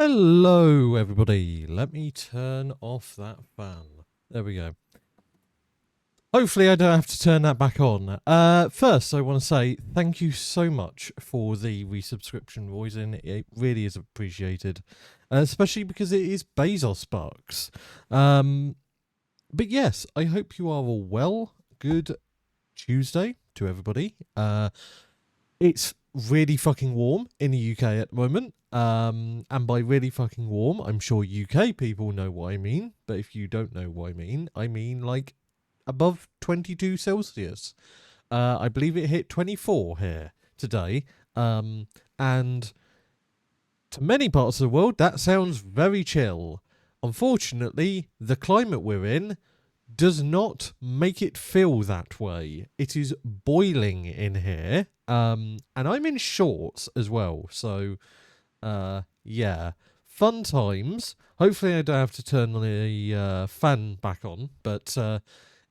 Hello, everybody. Let me turn off that fan. There we go. Hopefully, I don't have to turn that back on. First, I want to say thank you so much for the resubscription, Roisin. It really is appreciated, especially because it is Bezos bucks. But yes, I hope you are all well. Good Tuesday to everybody. It's really fucking warm in the UK at the moment. And by really fucking warm, I'm sure UK people know what I mean. But if you don't know what I mean like above 22 Celsius. I believe it hit 24 here today. And to many parts of the world, that sounds very chill. Unfortunately, the climate we're in does not make it feel that way. It is boiling in here. And I'm in shorts as well. So, yeah. Fun times. Hopefully I don't have to turn the fan back on. But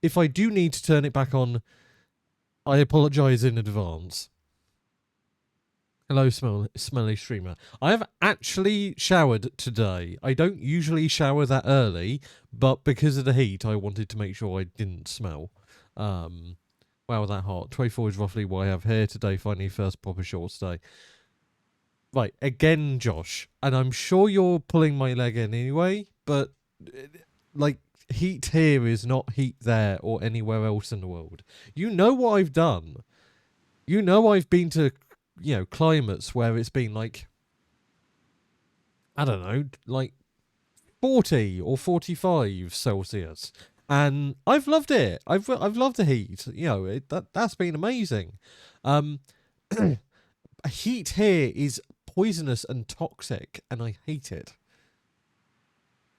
if I do need to turn it back on, I apologise in advance. Hello, smelly streamer. I have actually showered today. I don't usually shower that early, but because of the heat, I wanted to make sure I didn't smell. Wow, that hot. 24 is roughly what I have here today, finally first proper shorts day. Right, again, Josh, and I'm sure you're pulling my leg in anyway, but, like, heat here is not heat there or anywhere else in the world. You know what I've done. You know I've been to, climates where it's been like, I don't know, like 40 or 45 Celsius. And I've loved it. I've loved the heat. That's been amazing. Heat here is poisonous and toxic, and I hate it.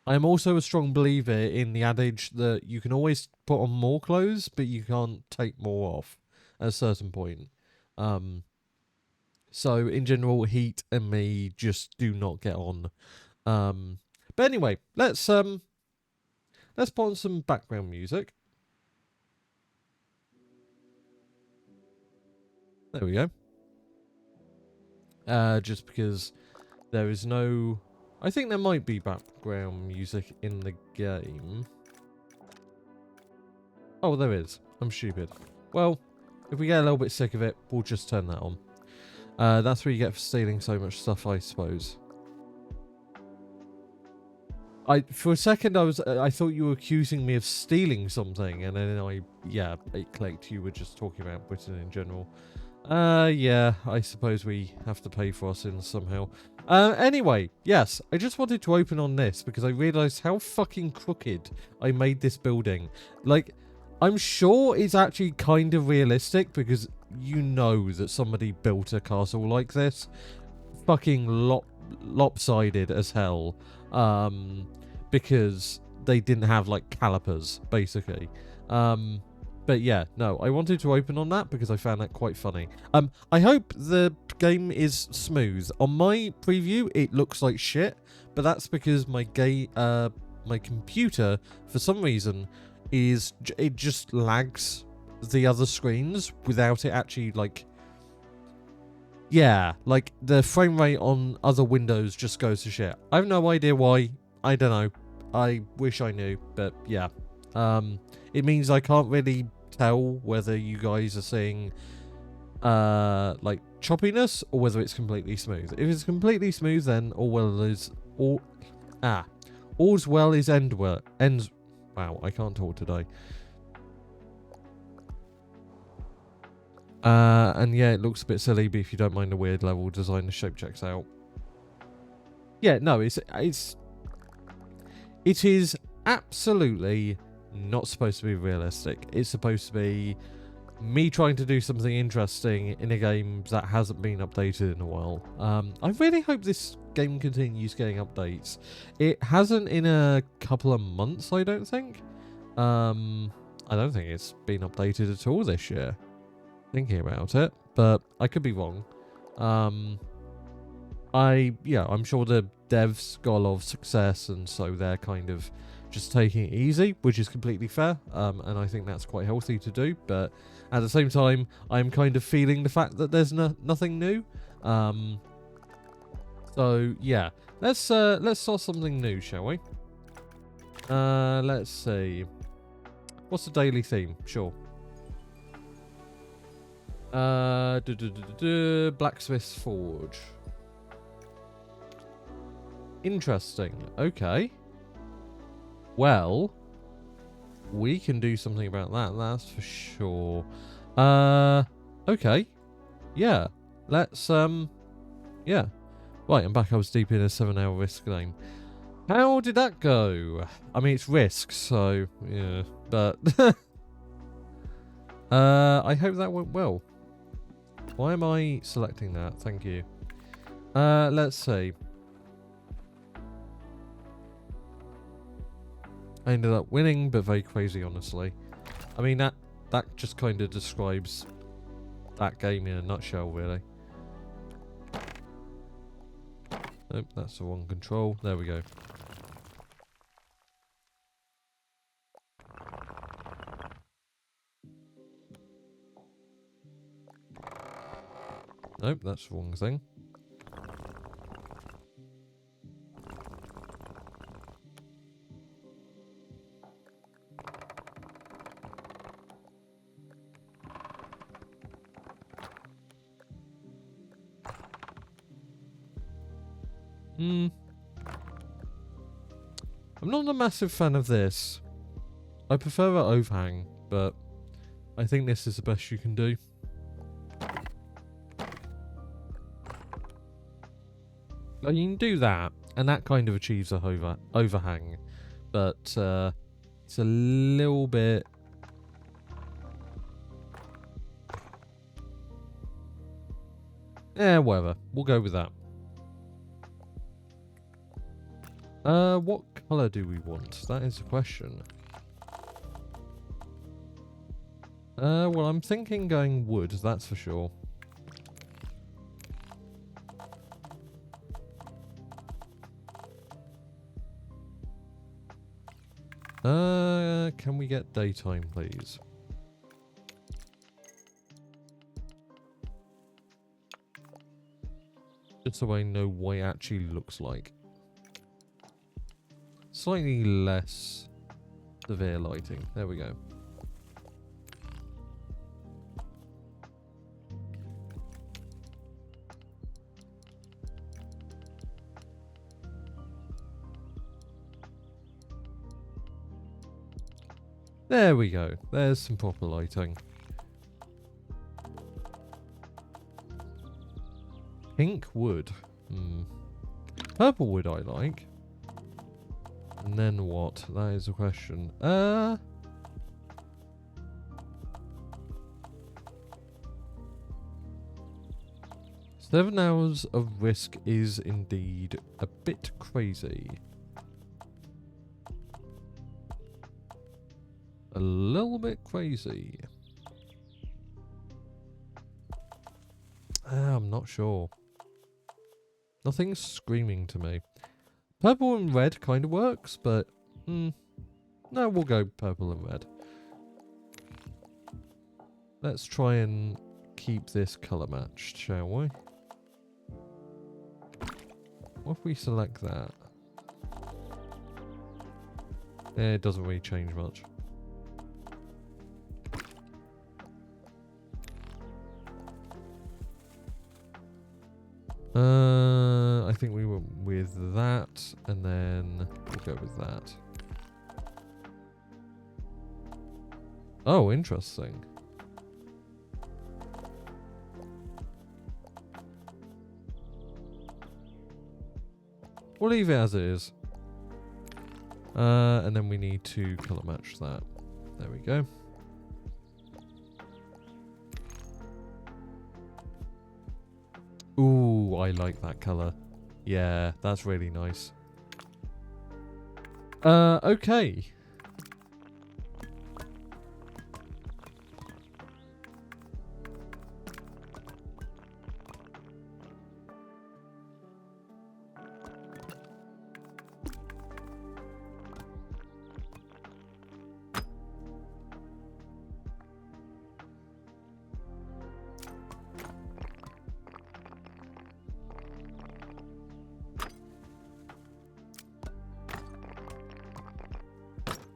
I am also a strong believer in the adage that you can always put on more clothes, but you can't take more off at a certain point. So in general, heat and me just do not get on. But anyway, let's put on some background music. There we go. Just because there is no... I think there might be background music in the game. Oh, there is. I'm stupid. Well, if we get a little bit sick of it, we'll just turn that on. That's what you get for stealing so much stuff, I suppose. For a second, I thought you were accusing me of stealing something, and then it clicked. You were just talking about Britain in general. Yeah, I suppose we have to pay for our sins somehow. Anyway, yes, I just wanted to open on this because I realised how fucking crooked I made this building. Like, I'm sure it's actually kind of realistic because you know that somebody built a castle like this. Fucking lopsided as hell. Because they didn't have, like, calipers, basically. But yeah, no, I wanted to open on that because I found that quite funny. I hope the game is smooth. On my preview, it looks like shit, but that's because my computer, for some reason, it just lags the other screens without it actually, like... Yeah, like, the frame rate on other windows just goes to shit. I have no idea why. I don't know. I wish I knew, but yeah. It means I can't really tell whether you guys are seeing like choppiness or whether it's completely smooth. If it's completely smooth, then all's well is ends. Wow, I can't talk today. And yeah, it looks a bit silly, but if you don't mind the weird level design, the shape checks out. Yeah, no, it is absolutely not supposed to be realistic. It's supposed to be me trying to do something interesting in a game that hasn't been updated in a while. I really hope this game continues getting updates. It hasn't in a couple of months, I don't think. I don't think it's been updated at all this year. Thinking about it, but I could be wrong. I'm sure the devs got a lot of success, and so they're kind of just taking it easy, which is completely fair, and I think that's quite healthy to do. But at the same time, I'm kind of feeling the fact that there's nothing new. So yeah, let's start something new, shall we? Let's see. What's the daily theme? Sure. Blacksmith's Forge. Interesting. Okay. Well, we can do something about that. That's for sure. Okay. Yeah. Let's yeah. Right, I'm back. I was deep in a 7-hour Risk game. How did that go? I mean, it's Risk, so yeah. But I hope that went well. Why am I selecting that? Thank you. Let's see. I ended up winning, but very crazy, honestly. I mean, that just kind of describes that game in a nutshell, really. Nope, that's the wrong control. There we go. Nope, that's the wrong thing. I'm not a massive fan of this. I prefer an overhang, but I think this is the best you can do. Like, you can do that, and that kind of achieves a overhang, but it's a little bit... whatever. We'll go with that. What colour do we want? That is the question. Well, I'm thinking going wood, that's for sure. Can we get daytime, please? Just so I know what it actually looks like. Slightly less severe lighting. There we go. There we go. There's some proper lighting. Pink wood. Purple wood I like. And then what? That is the question. 7 hours of Risk is indeed a bit crazy. A little bit crazy. I'm not sure. Nothing's screaming to me. Purple and red kind of works, but no, we'll go purple and red. Let's try and keep this colour matched, shall we? What if we select that? It doesn't really change much. I think we went with that, and then we'll go with that. Oh, interesting. We'll leave it as it is. And then we need to colour match that. There we go. Ooh, I like that colour. Yeah, that's really nice. Okay.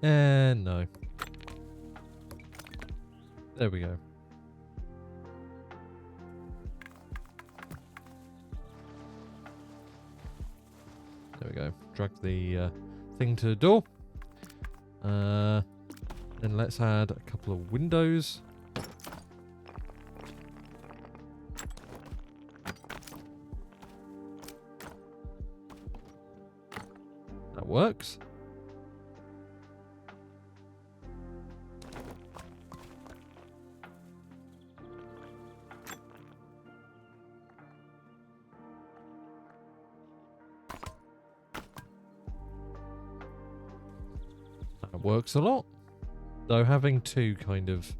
And no. There we go. There we go. Drag the thing to the door. Then let's add a couple of windows. That works. That works a lot. Though having two kind of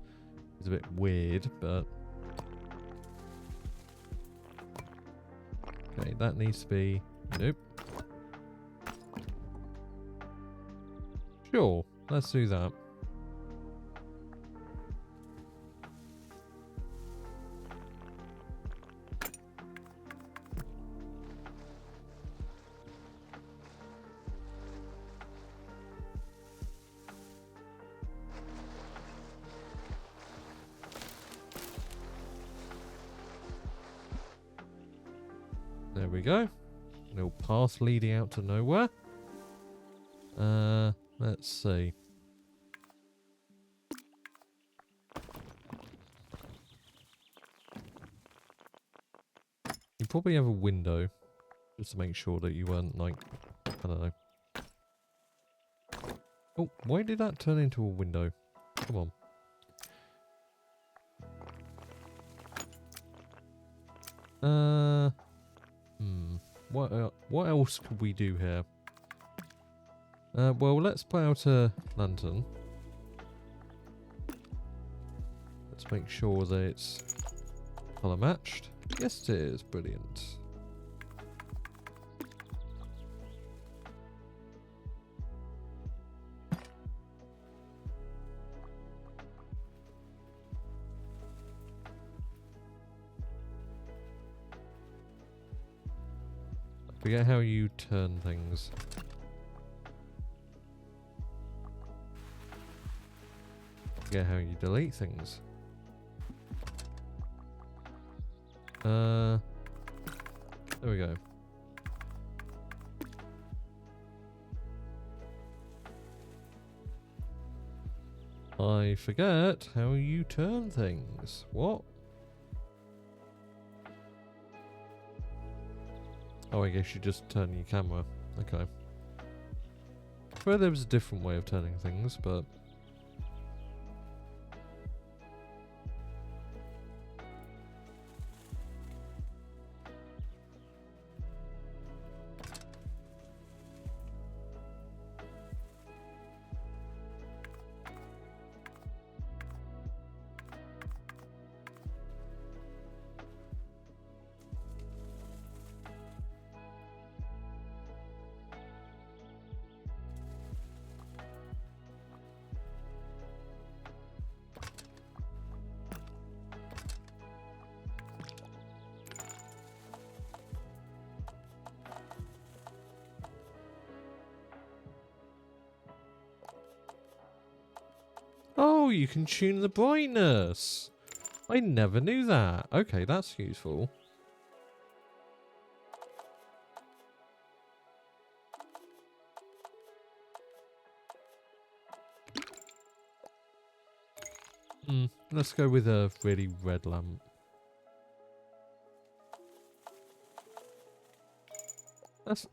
is a bit weird, but... Okay, that needs to be... Nope. Sure, let's do that. There we go. Little path leading out to nowhere. Let's see. You probably have a window, just to make sure that you weren't like, I don't know. Oh, why did that turn into a window? Come on. What else could we do here? Well, let's put out a lantern. Let's make sure that it's colour matched. Yes, it is. Brilliant. I forget how you turn things. Forget how you delete things. There we go. I forget how you turn things. What? Oh, I guess you just turn your camera. Okay. Well, there was a different way of turning things, but... Oh, you can tune the brightness. I never knew that. Okay, that's useful. Let's go with a really red lamp.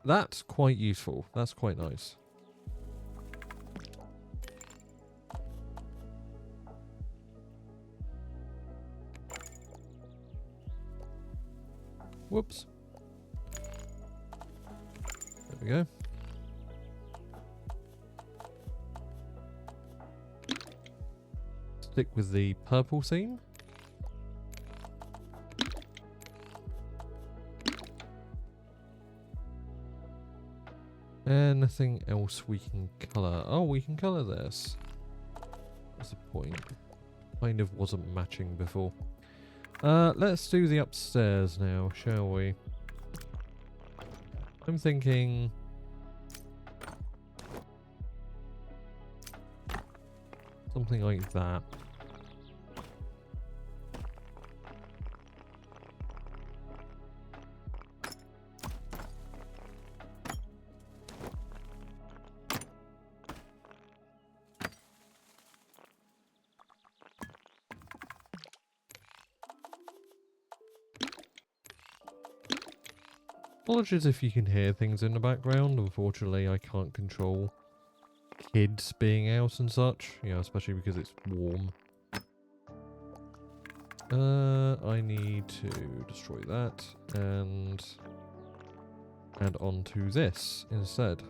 That's quite useful. That's quite nice. Whoops. There we go. Stick with the purple theme. Anything else we can colour? Oh, we can colour this. What's the point? Kind of wasn't matching before. Let's do the upstairs now, shall we? I'm thinking... Something like that. Apologies if you can hear things in the background. Unfortunately, I can't control kids being out and such. You know, especially because it's warm. I need to destroy that and add on to this instead.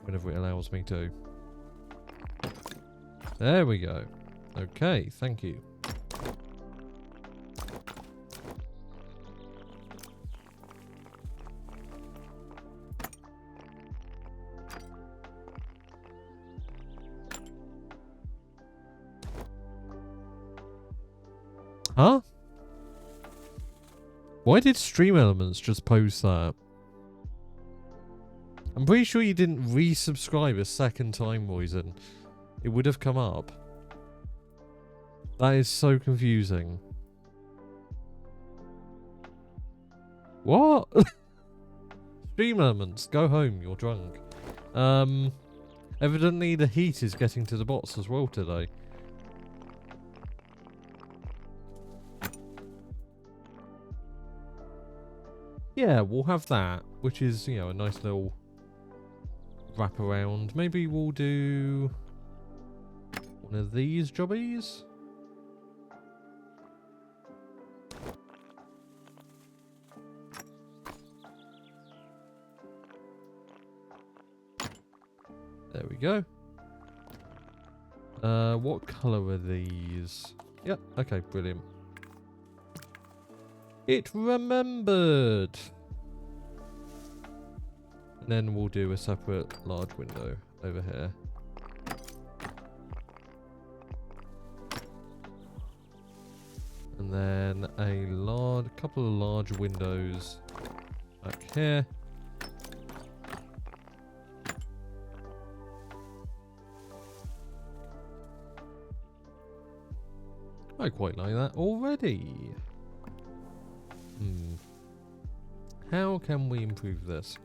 Whenever it allows me to. There we go. Okay, thank you. Huh? Why did Stream Elements just post that? I'm pretty sure you didn't resubscribe a second time, Poison. It would have come up. That is so confusing. What? Stream Elements, go home, you're drunk. Evidently the heat is getting to the bots as well today. Yeah, we'll have that, which is, you know, a nice little wrap around. Maybe we'll do one of these jobbies. There we go. What colour are these? Yep, okay, brilliant. It remembered! And then we'll do a separate large window over here. And then a couple of large windows back here. I quite like that already. How can we improve this?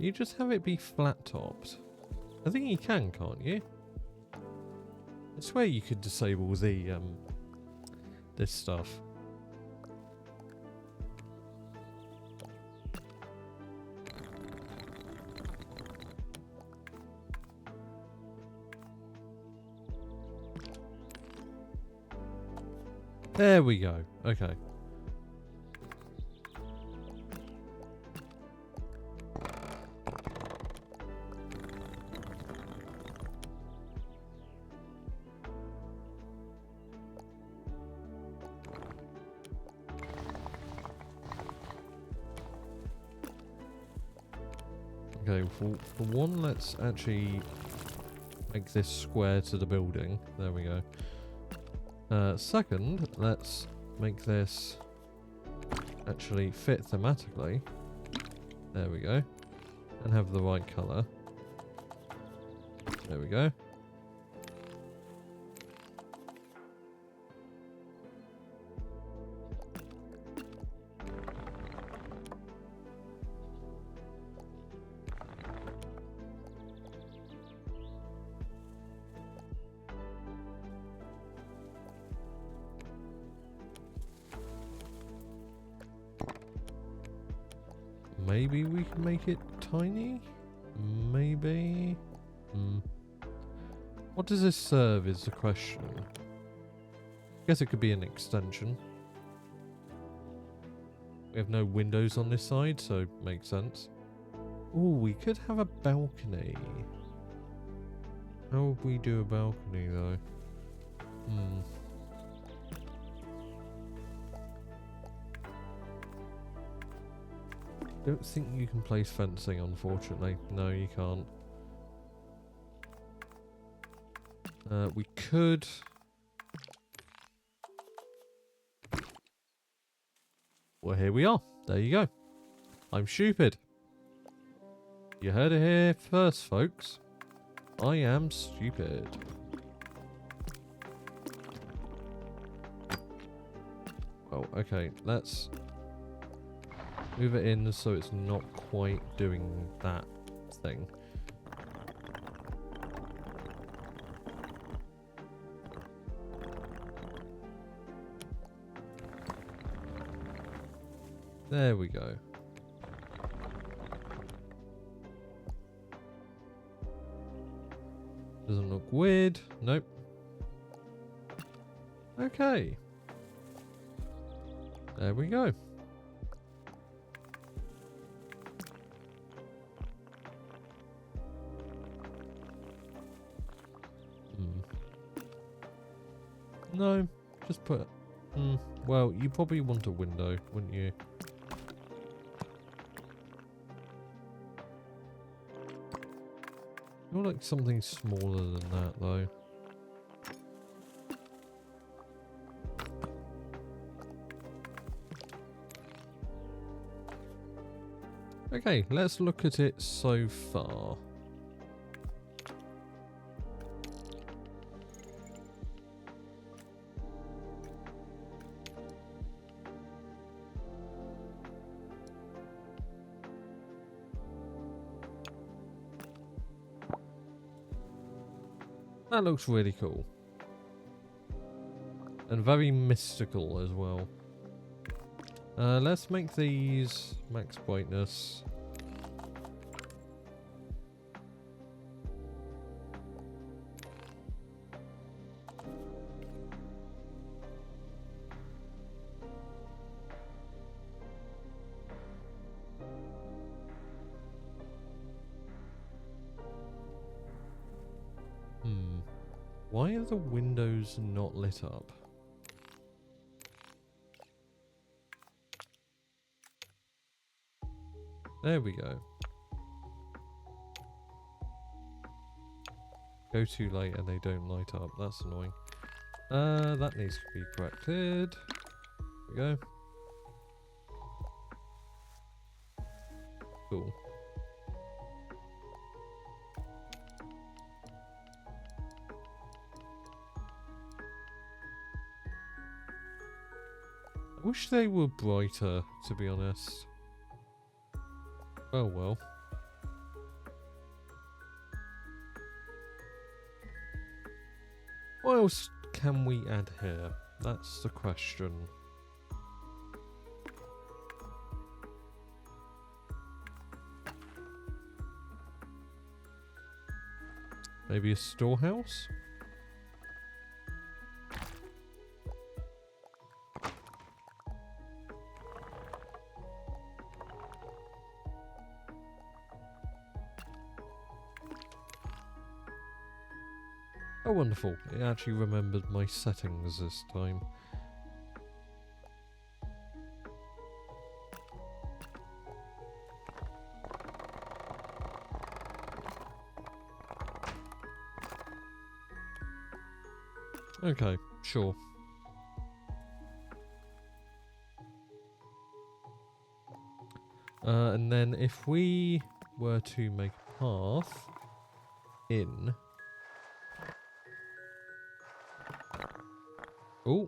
You just have it be flat topped. I think you can, can't you? I swear you could disable the this stuff. There we go. Okay. Okay, for one, let's actually make this square to the building. There we go. Second, let's make this actually fit thematically. There we go. And have the right colour. There we go. Maybe we can make it tiny? Maybe? What does this serve is the question. Guess it could be an extension. We have no windows on this side, so makes sense. Oh, we could have a balcony. How would we do a balcony, though? Don't think you can place fencing, unfortunately. No, you can't. We could... Well, here we are. There you go. I'm stupid. You heard it here first, folks. I am stupid. Oh, okay. Let's move it in so it's not quite doing that thing. There we go. Doesn't look weird. Nope. Okay. There we go. No, just put... well, you probably want a window, wouldn't you? I feel like something smaller than that, though. Okay, let's look at it so far. That looks really cool. And very mystical as well. Let's make these max brightness. Why are the windows not lit up? There we go. Go too late and they don't light up. That's annoying. That needs to be corrected. There we go. Cool. I wish they were brighter, to be honest. Oh well. What else can we add here? That's the question. Maybe a storehouse? Oh, wonderful. It actually remembered my settings this time. Okay, sure. And then if we were to make a path in... Oh.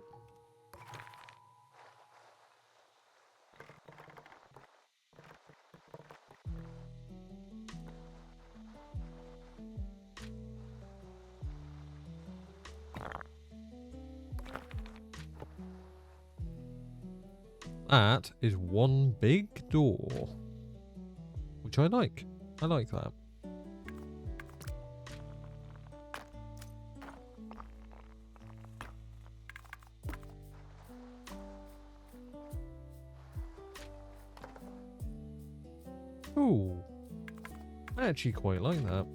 That is one big door, which I like. I like that. Ooh. I actually quite like that.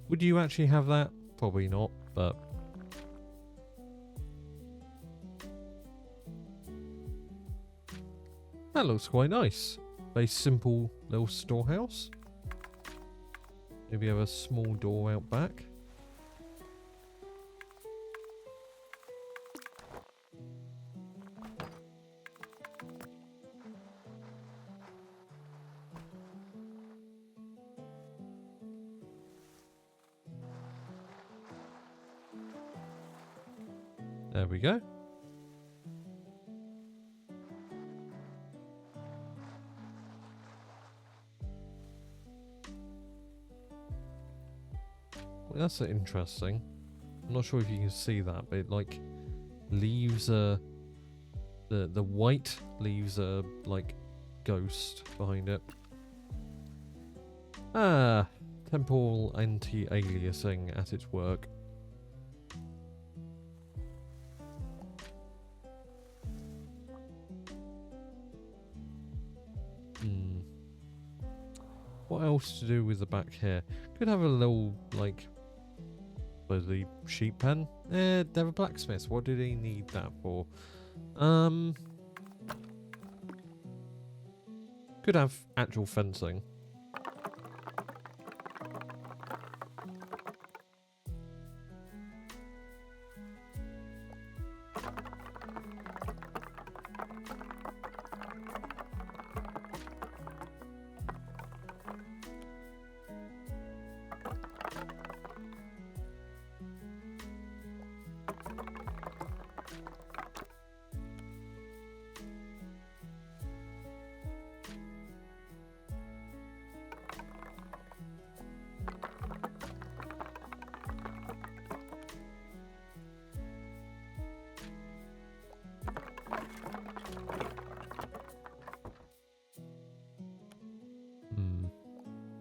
Would you actually have that? Probably not, but... That looks quite nice. Very simple little storehouse. Maybe have a small door out back. There we go. Well, that's interesting. I'm not sure if you can see that, but it like leaves a the white leaves a like ghost behind it. Ah, temporal anti-aliasing at its work. What else to do with the back here? Could have a little, like, the sheep pen. They're a blacksmith. What do they need that for? Could have actual fencing.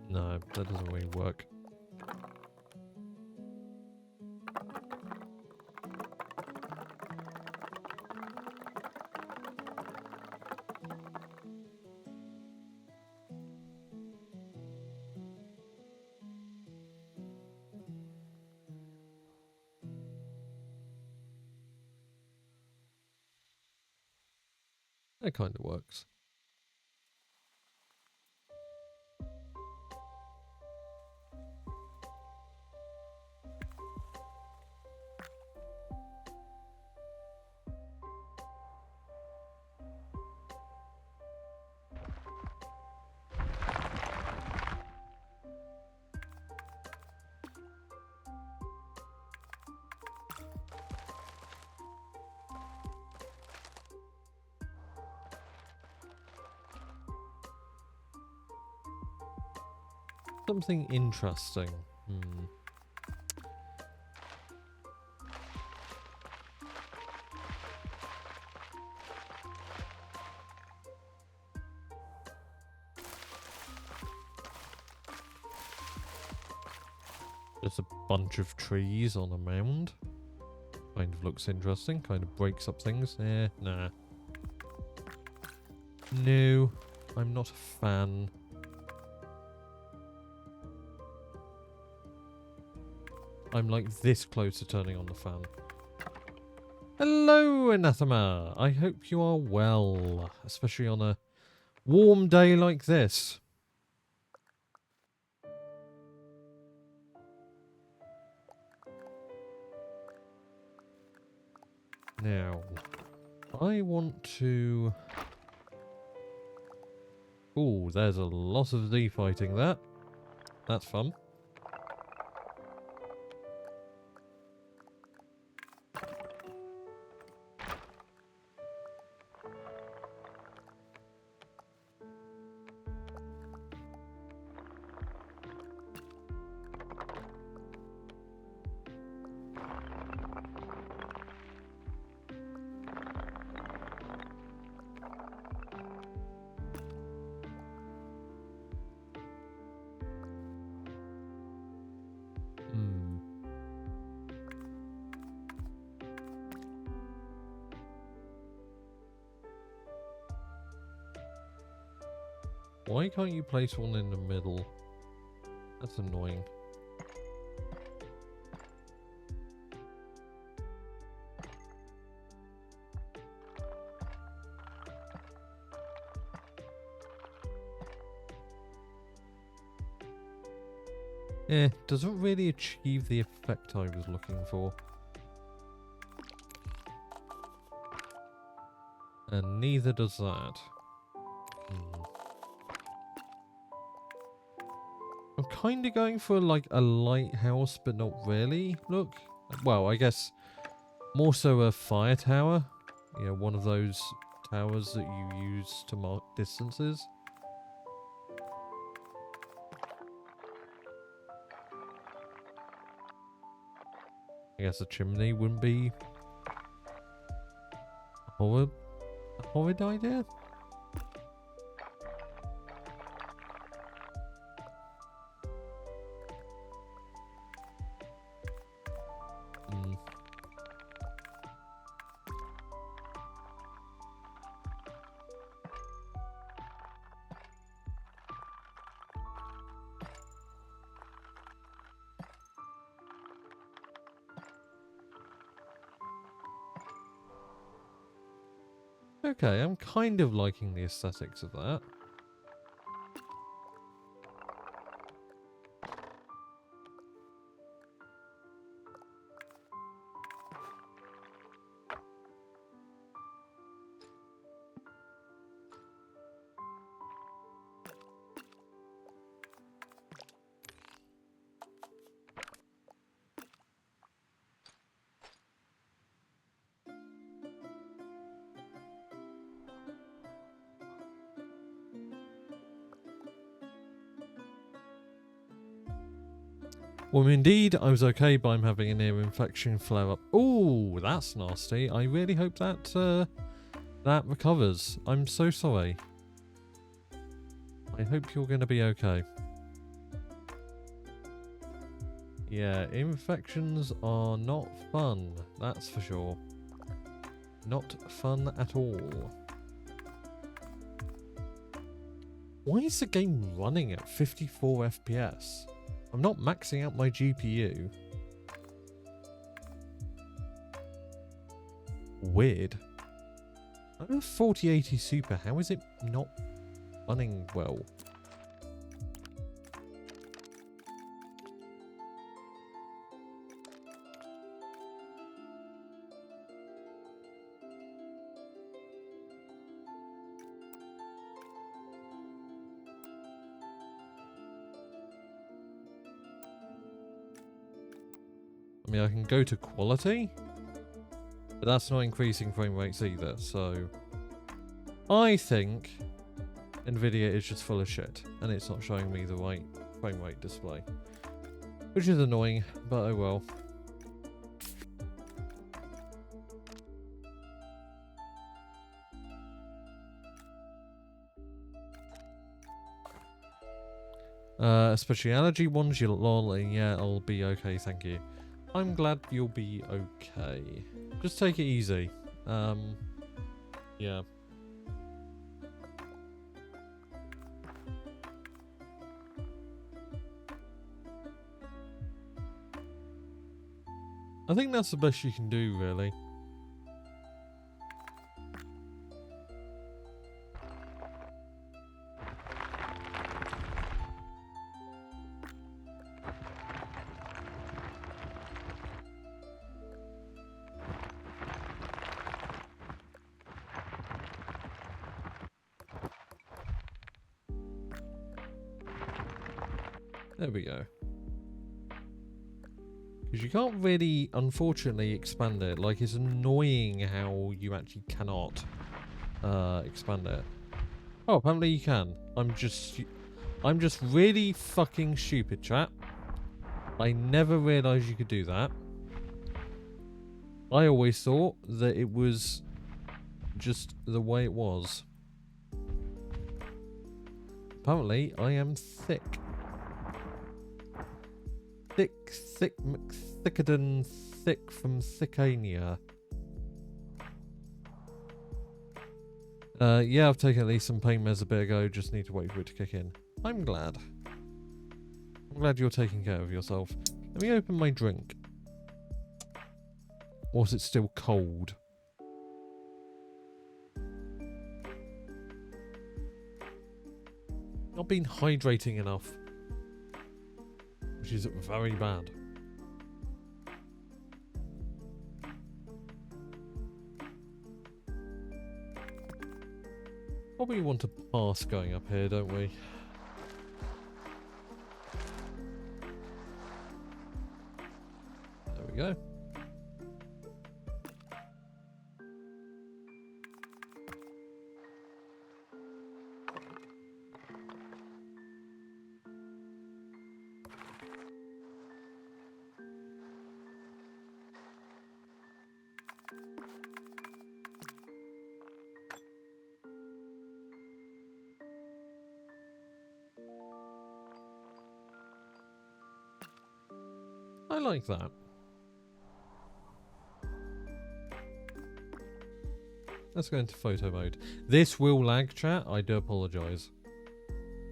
No, that doesn't really work. That kind of works. Something interesting. There's a bunch of trees on a mound. Kind of looks interesting. Kind of breaks up things. Nah. No, I'm not a fan. I'm like this close to turning on the fan. Hello, Anathema. I hope you are well, especially on a warm day like this. Now, I want to... Ooh, there's a lot of Z fighting there. That's fun. Why can't you place one in the middle? That's annoying. Doesn't really achieve the effect I was looking for. And neither does that. I'm kind of going for like a lighthouse, but not really. Look. Well, I guess more so a fire tower. You know, one of those towers that you use to mark distances. I guess a chimney wouldn't be a horrid idea. Okay, I'm kind of liking the aesthetics of that. Well, indeed, I was okay by him having an ear infection flare up. Oh, that's nasty. I really hope that that recovers. I'm so sorry. I hope you're going to be okay. Yeah, infections are not fun. That's for sure. Not fun at all. Why is the game running at 54 FPS? I'm not maxing out my GPU. Weird. I have a 4080 Super. How is it not running well? I mean, I can go to quality, but that's not increasing frame rates either, so I think Nvidia is just full of shit, and it's not showing me the right frame rate display, which is annoying, but oh well. Speciality ones, you lol, yeah, I'll be okay, thank you. I'm glad you'll be okay. Just take it easy. Yeah. I think that's the best you can do, really. There we go. Because you can't really, unfortunately, expand it. Like, it's annoying how you actually cannot expand it. Oh, apparently you can. I'm just really fucking stupid, chat. I never realised you could do that. I always thought that it was just the way it was. Apparently, I am thick. Thicker than thick from Thickania. Yeah, I've taken at least some pain meds a bit ago. Just need to wait for it to kick in. I'm glad. I'm glad you're taking care of yourself. Let me open my drink. Or is it still cold? Not been hydrating enough. Which is very bad. Probably want to pass going up here, don't we? There we go. I like that. Let's go into photo mode. This will lag, chat. I do apologise.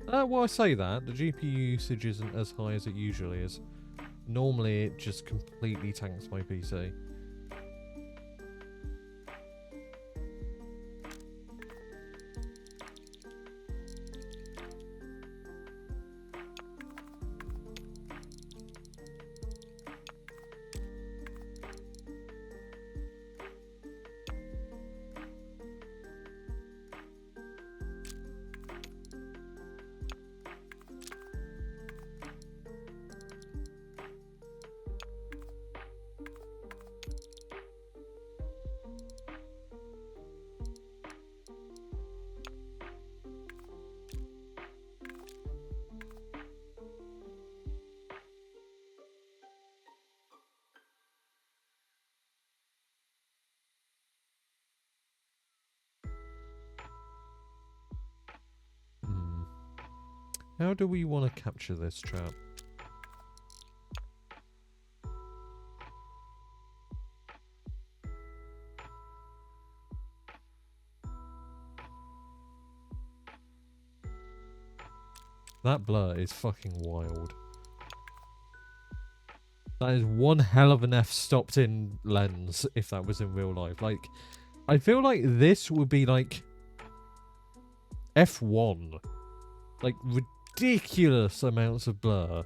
Well, I say that. The GPU usage isn't as high as it usually is. Normally, it just completely tanks my PC. How do we want to capture this, chat? That blur is fucking wild. That is one hell of an f-stopped in lens if that was in real life. Like, I feel like this would be like F1. Like, ridiculous amounts of blur.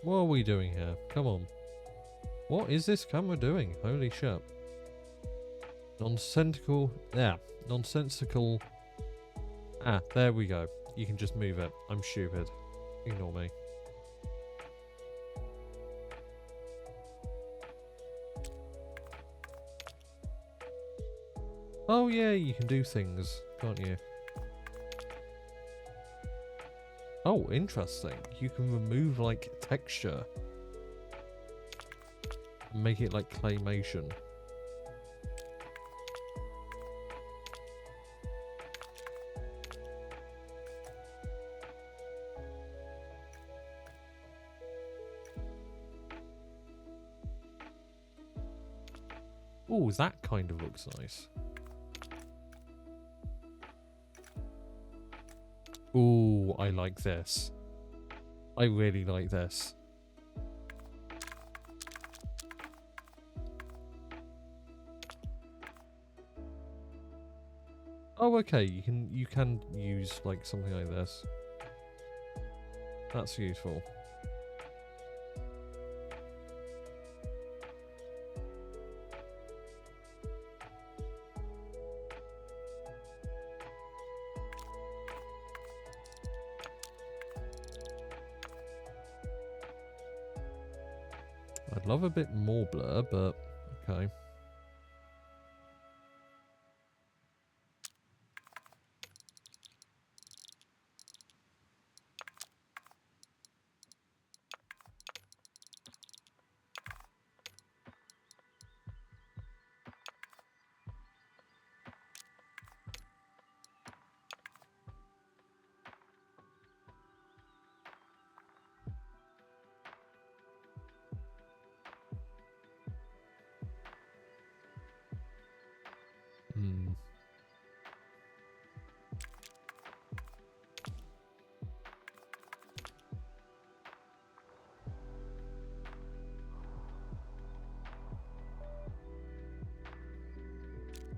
What are we doing here? Come on. What is this camera doing? Holy shit. Nonsensical. Yeah. Nonsensical. Ah, there we go. You can just move it. I'm stupid. Ignore me. Oh yeah, you can do things, can't you? Oh, interesting. You can remove, like, texture. And make it like claymation. Oh, that kind of looks nice. Ooh, I like this. I really like this. Oh, okay. You can use like something like this. That's useful. I'd love a bit more blur, but okay.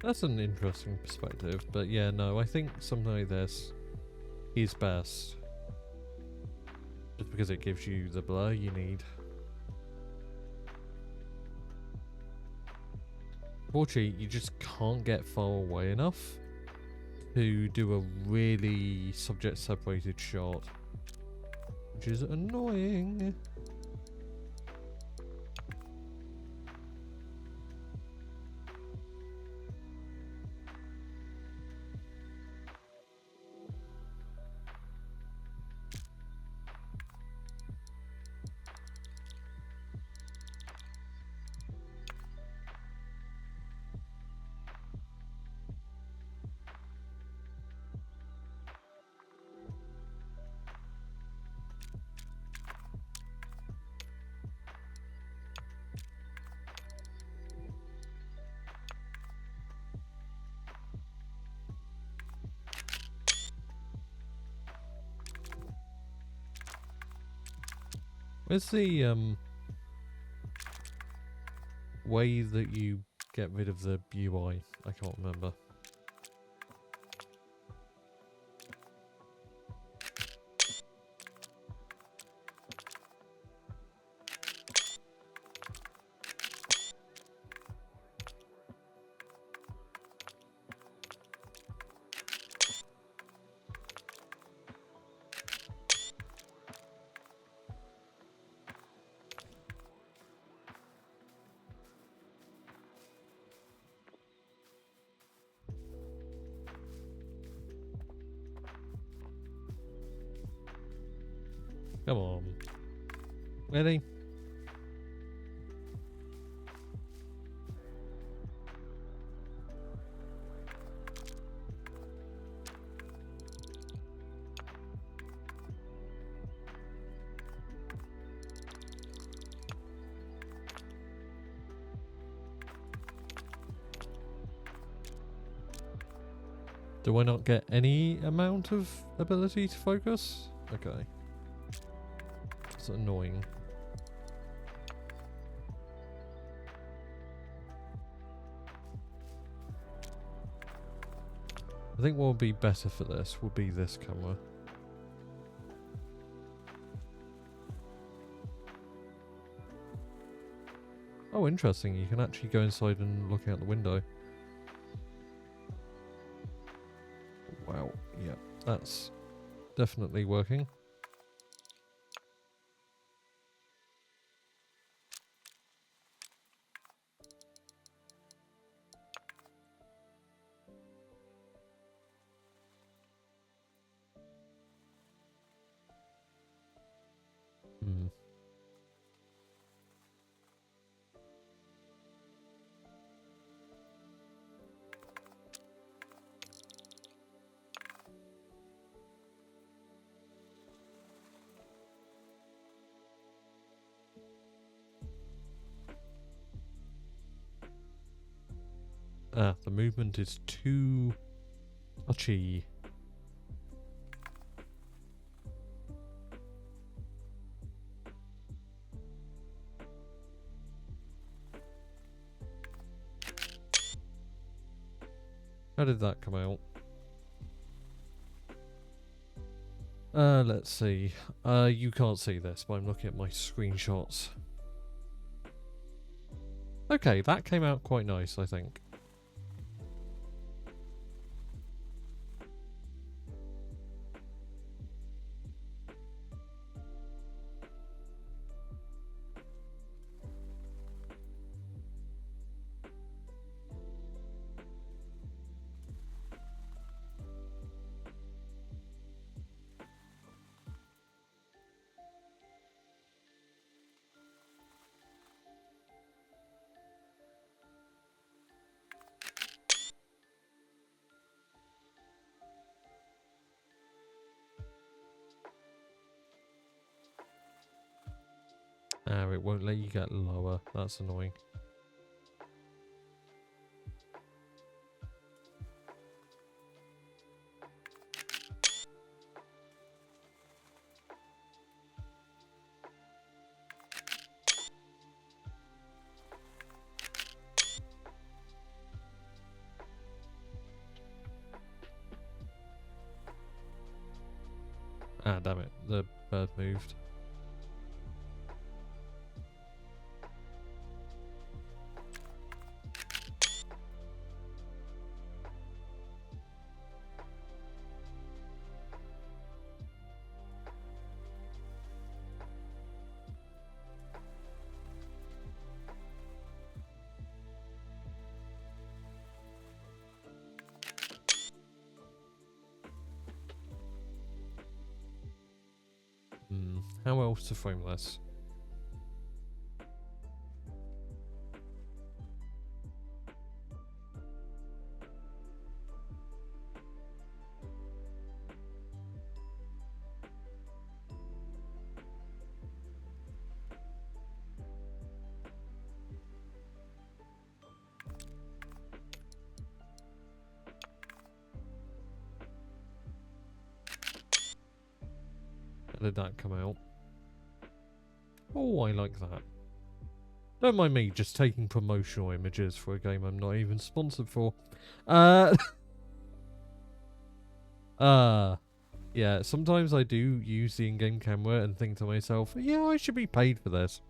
That's an interesting perspective, but yeah, no, I think something like this is best. Just because it gives you the blur you need. Fortunately, you just can't get far away enough to do a really subject separated shot, which is annoying. Where's the way that you get rid of the UI? I can't remember. Come on. Really? Do I not get any amount of ability to focus? Okay. It's annoying. I think what would be better for this would be this camera. Oh, interesting. You can actually go inside and look out the window. Wow. Yeah, that's definitely working. Hmm. Ah, the movement is too touchy. How did that come out? Let's see. You can't see this, but I'm looking at my screenshots. Okay, that came out quite nice, I think. Ah, it won't let you get lower. That's annoying. Ah, damn it. The bird moved. How else to frame this? How did that come out? Oh, I like that. Don't mind me just taking promotional images for a game I'm not even sponsored for. Yeah, sometimes I do use the in-game camera and think to myself, yeah, I should be paid for this.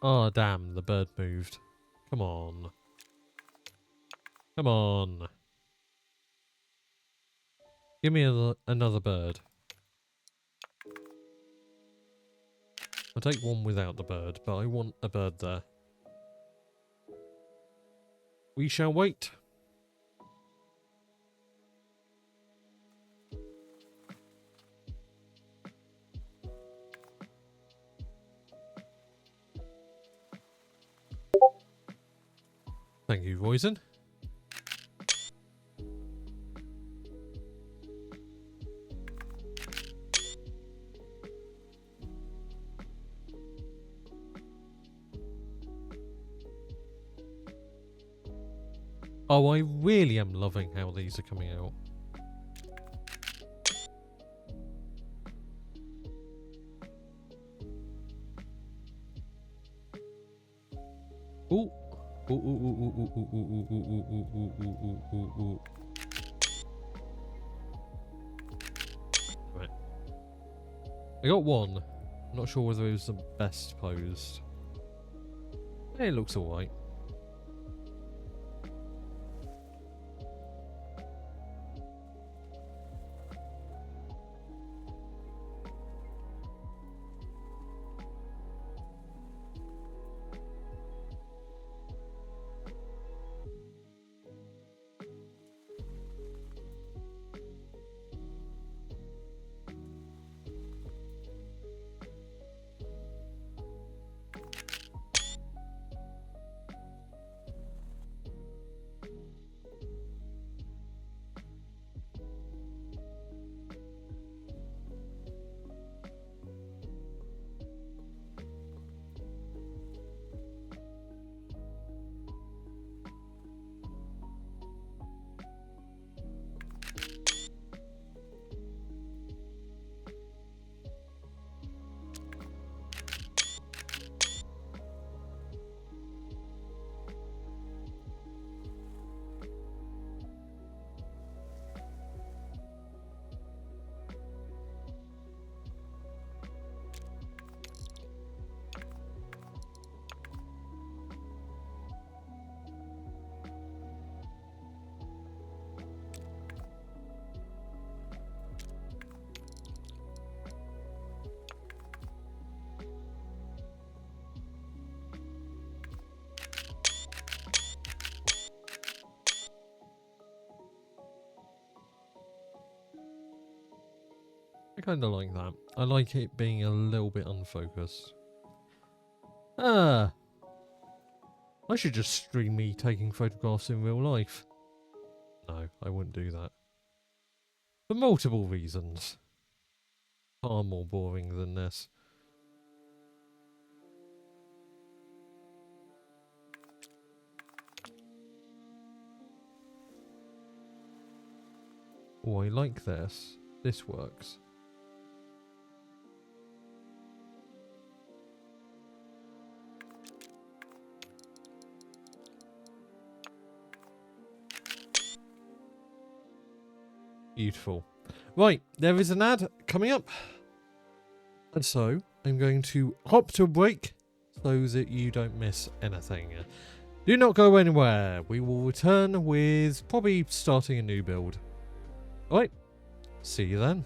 Oh, damn, the bird moved. Come on. Come on. Give me another bird. I'll take one without the bird, but I want a bird there. We shall wait. Thank you, Voisin. Oh, I really am loving how these are coming out. Ooh. Ooh, ooh, ooh, ooh, ooh, ooh, ooh, ooh, ooh, ooh, ooh, ooh, ooh, ooh. Right. I got one. I'm not sure whether it was the best posed. It looks alright. kind of like that. I like it being a little bit unfocused. I should just stream me taking photographs in real life. No, I wouldn't do that. For multiple reasons. Far more boring than this. Oh, I like this. This works. Beautiful. Right, there is an ad coming up. And so, I'm going to hop to a break so that you don't miss anything. Do not go anywhere. We will return with probably starting a new build. Alright, see you then.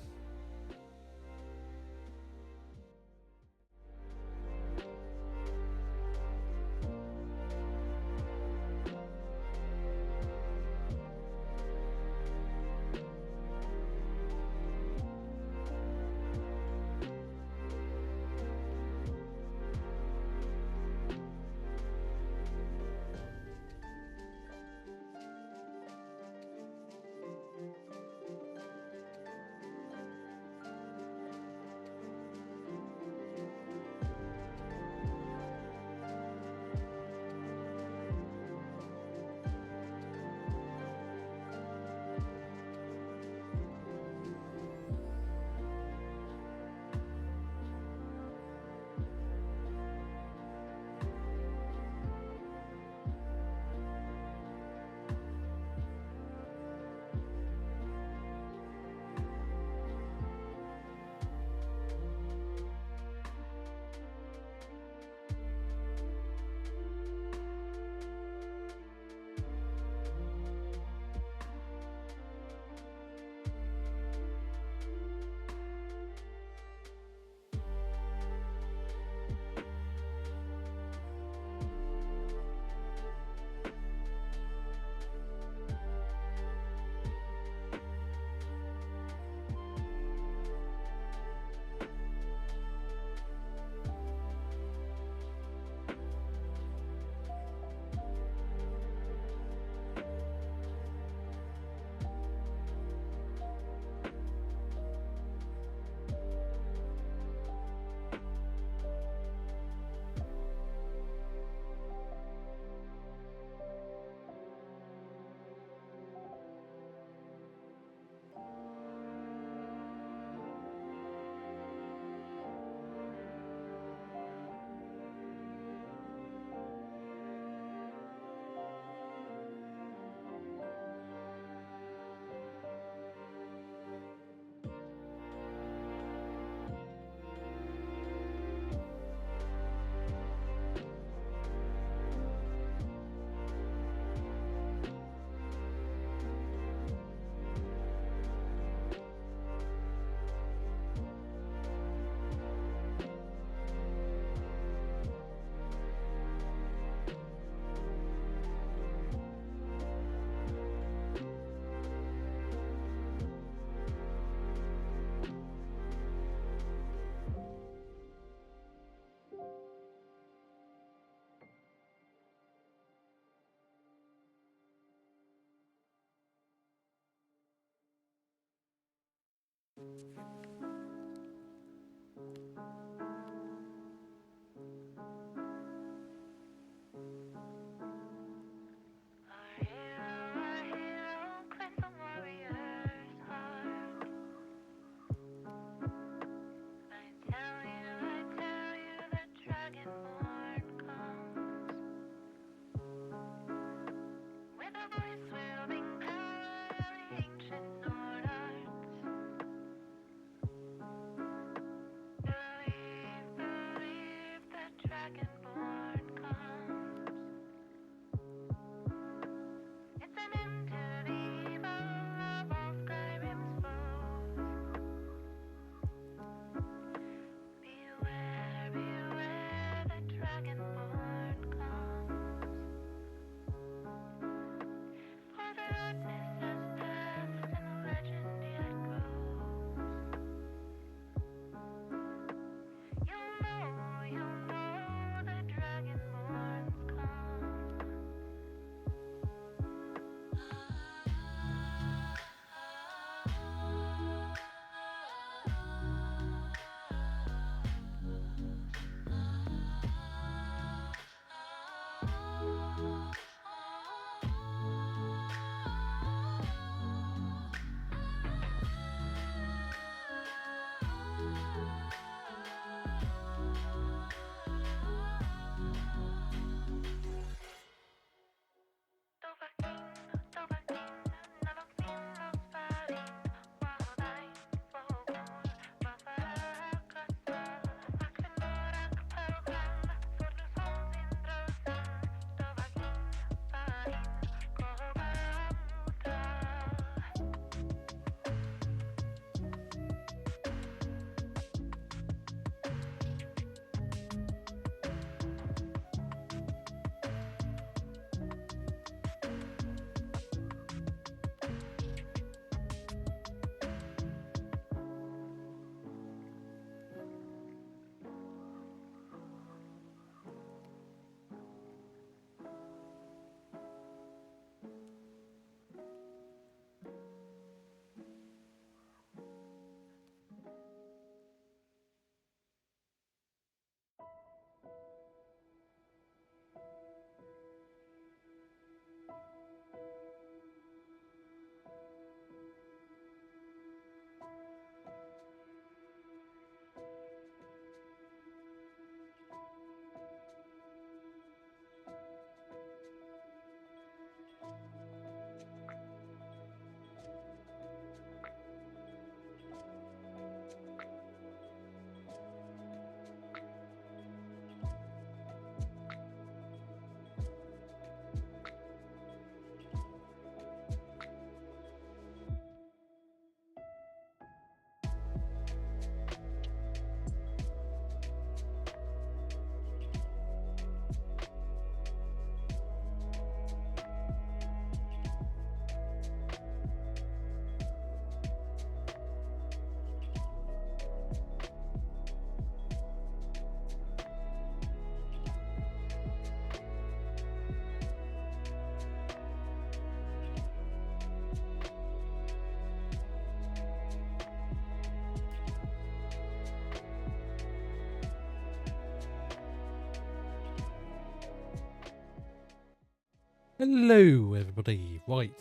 Hello, everybody. Right.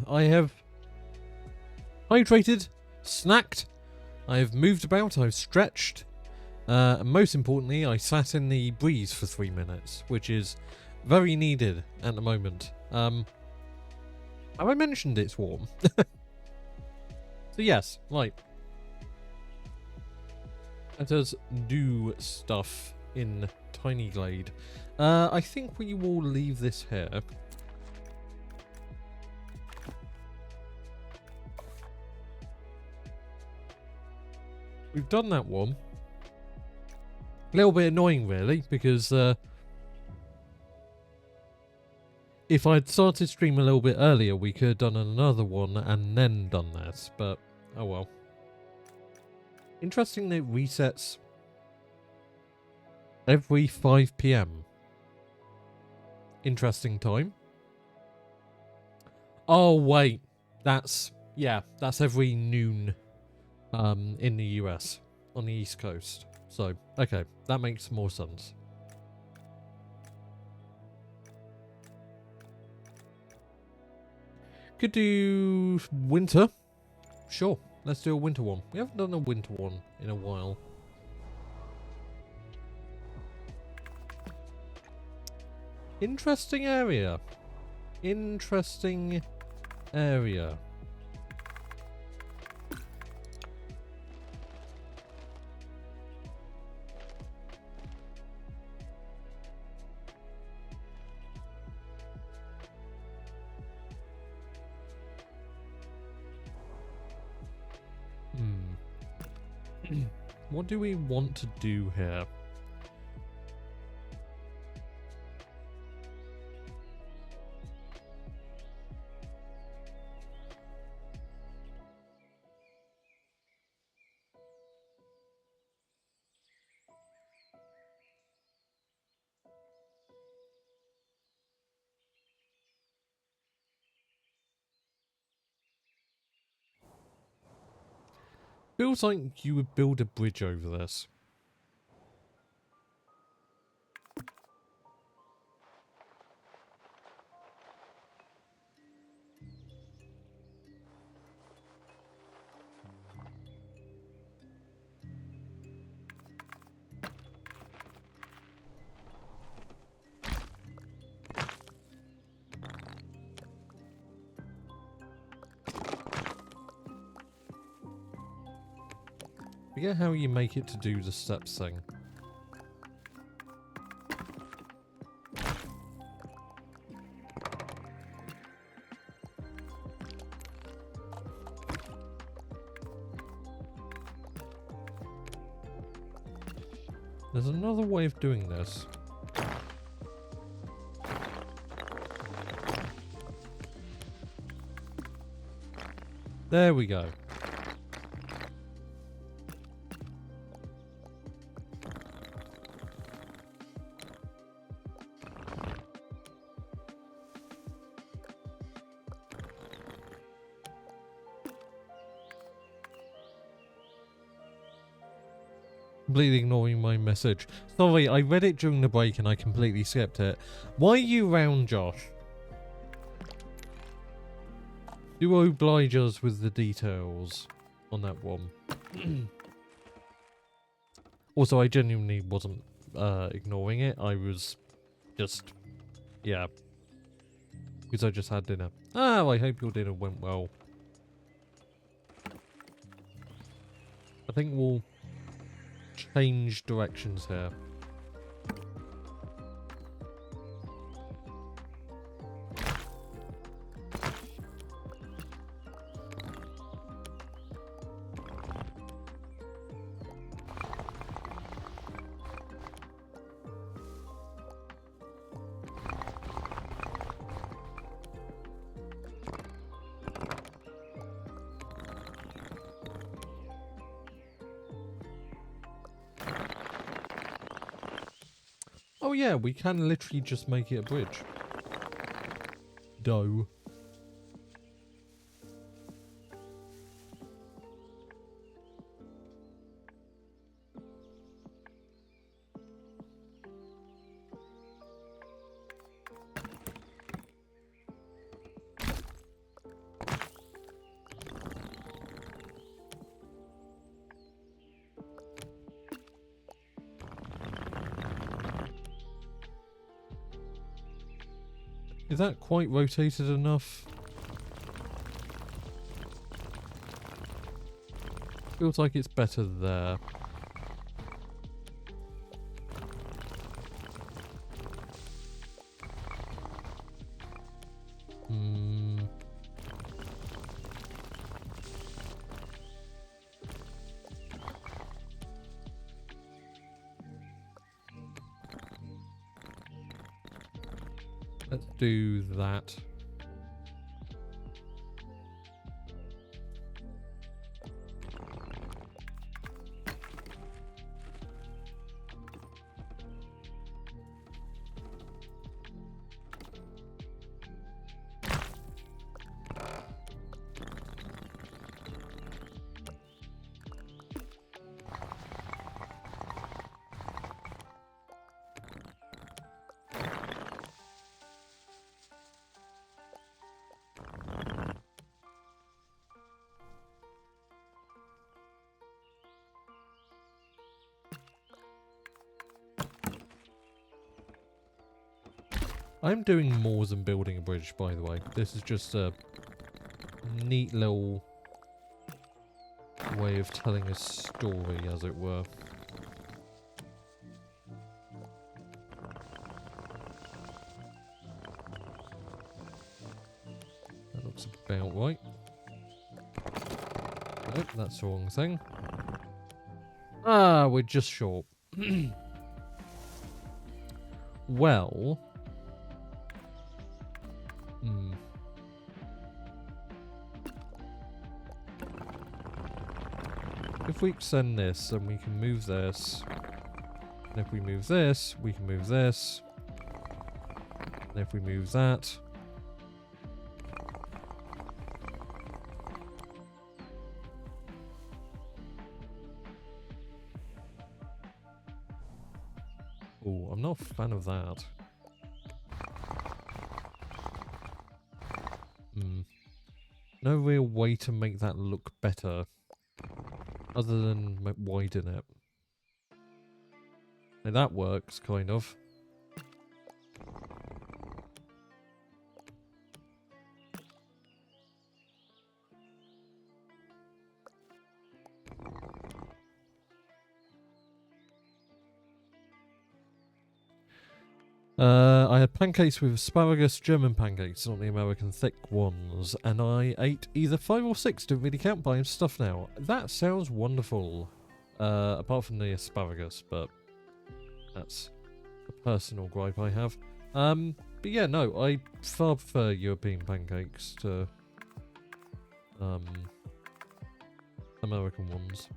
I have hydrated, snacked, I have moved about, I've stretched, and most importantly, I sat in the breeze for 3 minutes, which is very needed at the moment. Have I mentioned it's warm? So yes, right. Let us do stuff in Tiny Glade. I think we will leave this here. We've done that one. A little bit annoying, really, because if I'd started stream a little bit earlier, we could have done another one and then done this, but oh well. Interesting that it resets every 5 PM. Interesting time. Oh, wait. That's every noon in the US on the East Coast. So, okay, that makes more sense. Could do winter. Sure, let's do a winter one. We haven't done a winter one in a while. Interesting area. Interesting area. What do we want to do here? Feels like you would build a bridge over this. Forget how you make it to do the steps thing. There's another way of doing this. There we go. Completely ignoring my message. Sorry, I read it during the break and I completely skipped it. Why are you round, Josh? Do oblige us with the details on that one. Also, I genuinely wasn't ignoring it. I was just, yeah. Because I just had dinner. Oh, I hope your dinner went well. I think we'll change directions here. Oh yeah, we can literally just make it a bridge. Dough. Is that quite rotated enough? Feels like it's better there. Let's do that. I'm doing more than building a bridge, by the way. This is just a neat little way of telling a story, as it were. That looks about right. Nope, that's the wrong thing. Ah, we're just short. Well... If we extend this, then we can move this. And if we move this, we can move this. And if we move that... Oh, I'm not a fan of that. No real way to make that look better. Other than widen it. Now that works, kind of. I had pancakes with asparagus, German pancakes, not the American thick ones, and I ate either 5 or 6, didn't really count by stuff now. That sounds wonderful. Apart from the asparagus, but that's a personal gripe I have. But yeah, no, I far prefer European pancakes to American ones.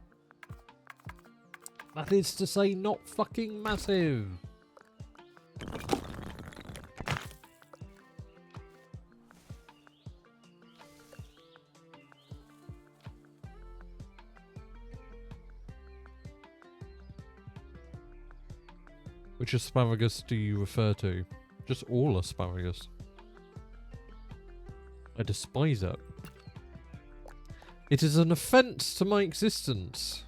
That is to say, not fucking massive. Which asparagus do you refer to? Just all asparagus. I despise it. It is an offence to my existence.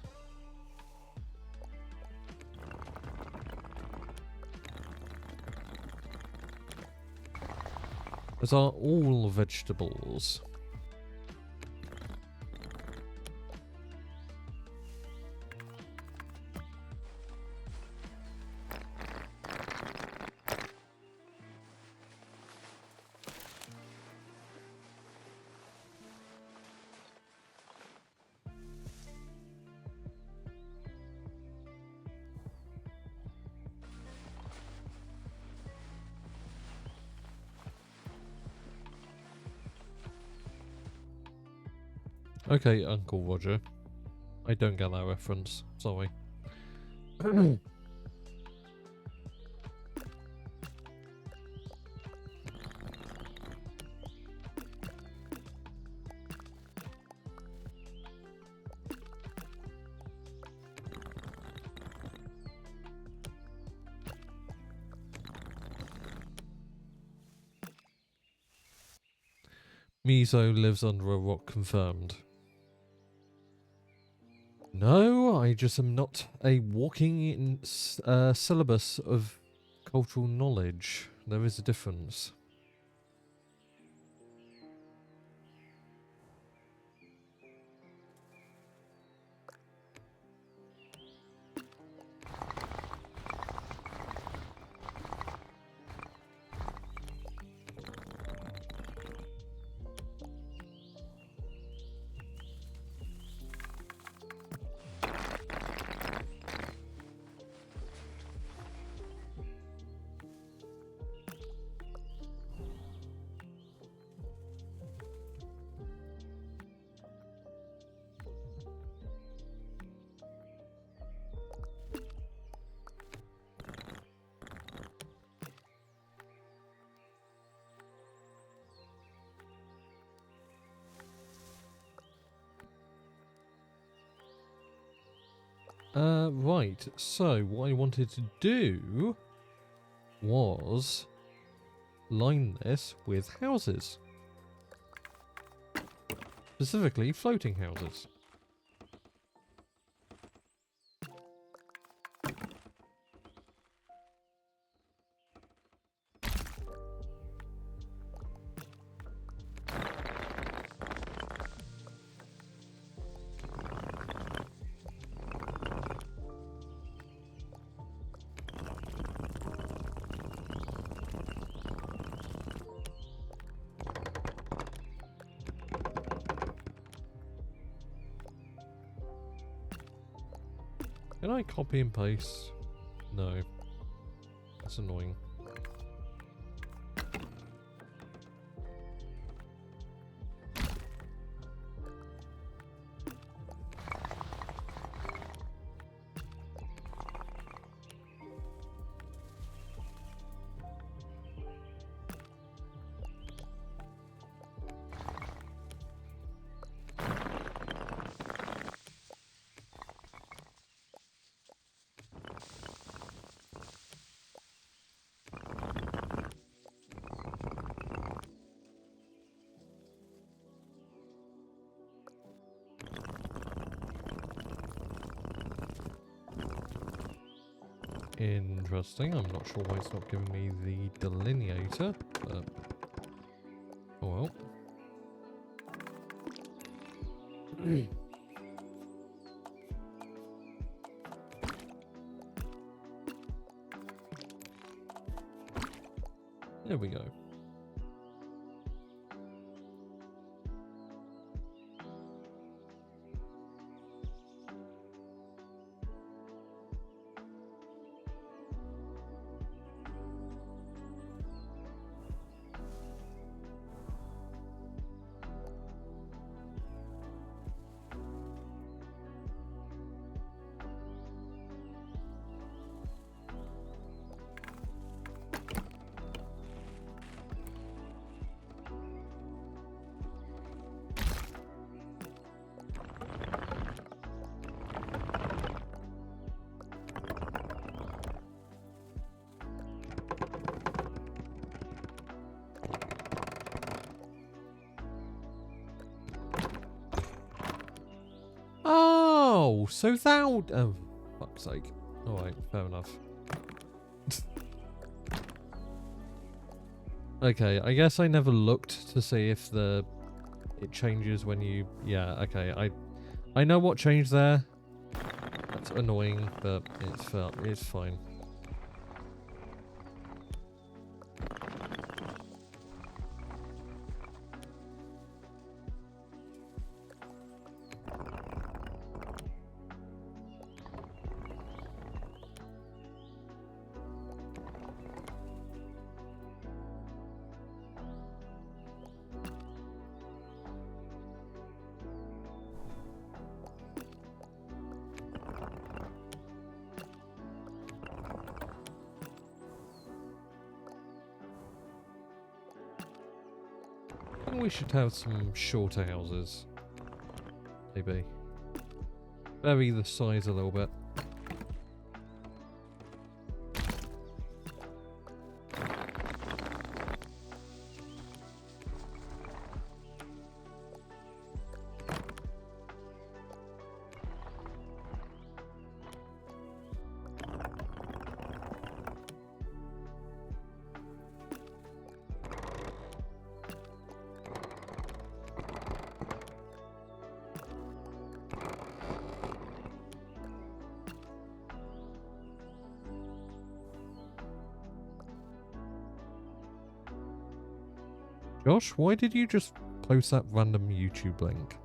As are all vegetables. Okay, Uncle Roger. I don't get that reference. Sorry. Mizo lives under a rock, confirmed. No, I just am not a walking syllabus of cultural knowledge. There is a difference. Right. So what I wanted to do was line this with houses. Specifically floating houses. Can I copy and paste? No. That's annoying. Interesting. I'm not sure why it's not giving me the delineator, but oh well. There we go. Oh, so that... Oh, fuck's sake. Alright, fair enough. Okay, I guess I never looked to see if it changes when you... Yeah, okay, I know what changed there. That's annoying, but it's fine. I think we should have some shorter houses. Maybe. Vary the size a little bit. Josh, why did you just post that random YouTube link?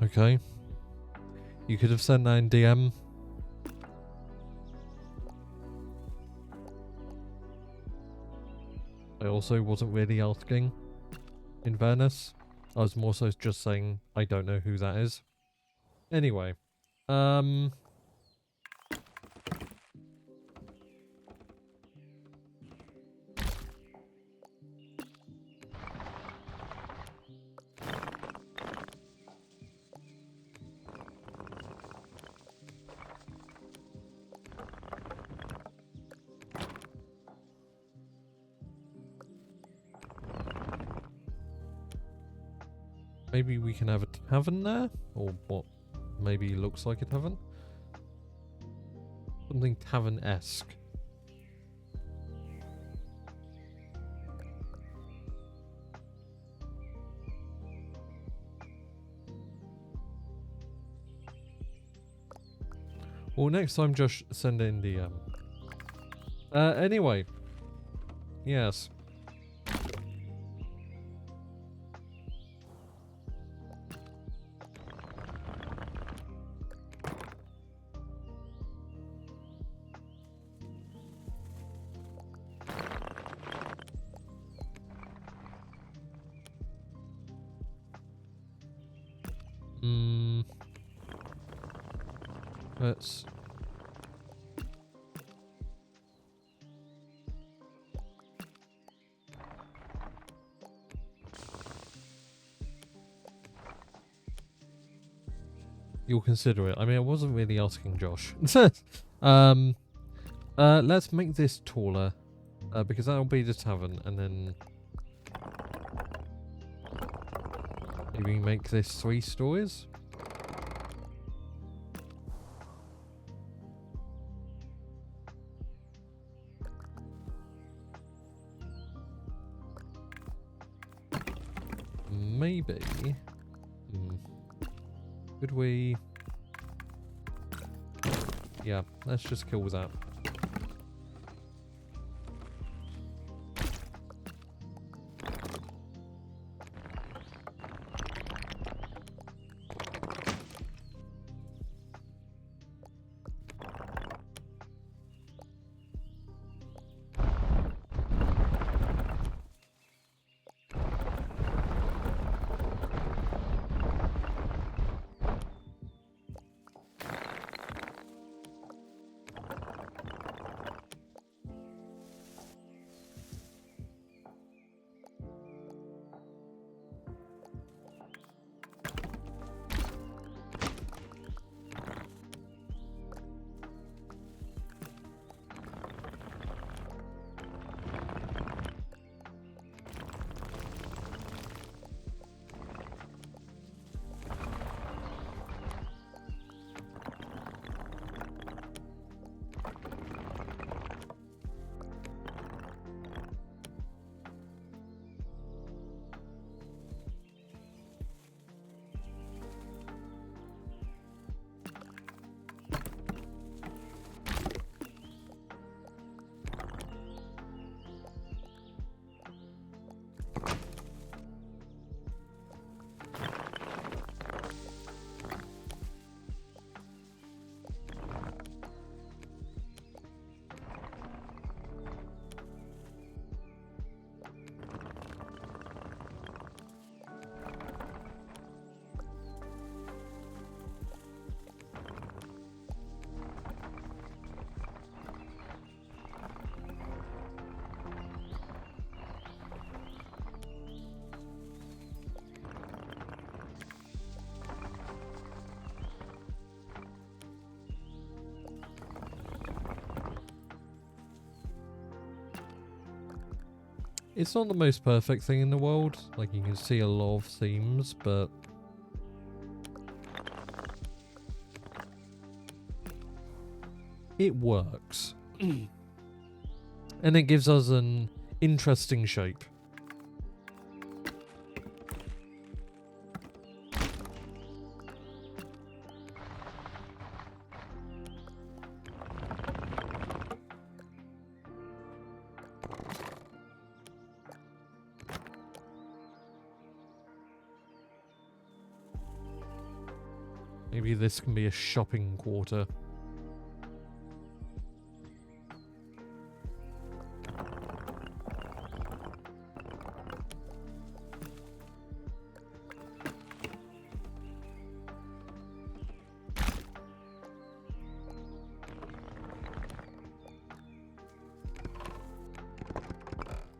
Okay. You could have sent that in DM. I also wasn't really asking, in fairness. I was more so just saying I don't know who that is. Anyway, maybe we can have a tavern there, or what maybe looks like a tavern. Something tavern-esque. Well, next time Josh send in the anyway. Yes. Let's... You'll consider it. I mean, I wasn't really asking Josh. Let's make this taller, because that'll be the tavern, and then maybe make this 3 stories. Maybe. Could we? Yeah, let's just kill that. It's not the most perfect thing in the world. Like, you can see a lot of themes, but it works. And it gives us an interesting shape. Maybe this can be a shopping quarter.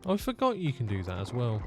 I forgot you can do that as well.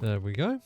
There we go.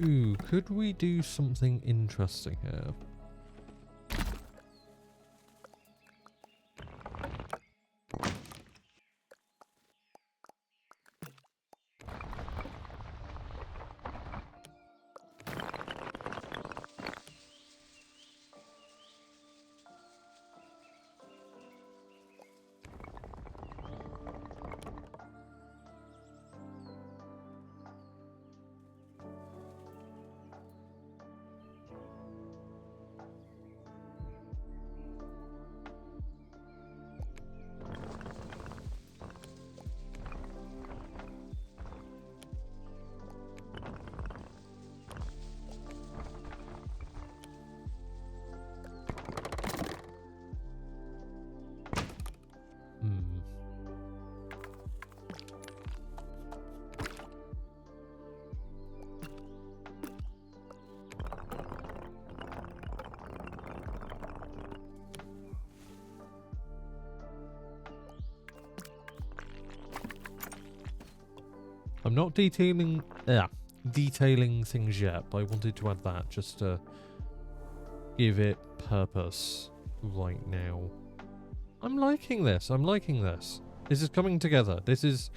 Ooh, could we do something interesting here? I'm not detailing things yet, but I wanted to add that just to give it purpose right now. I'm liking this. I'm liking this. This is coming together. This is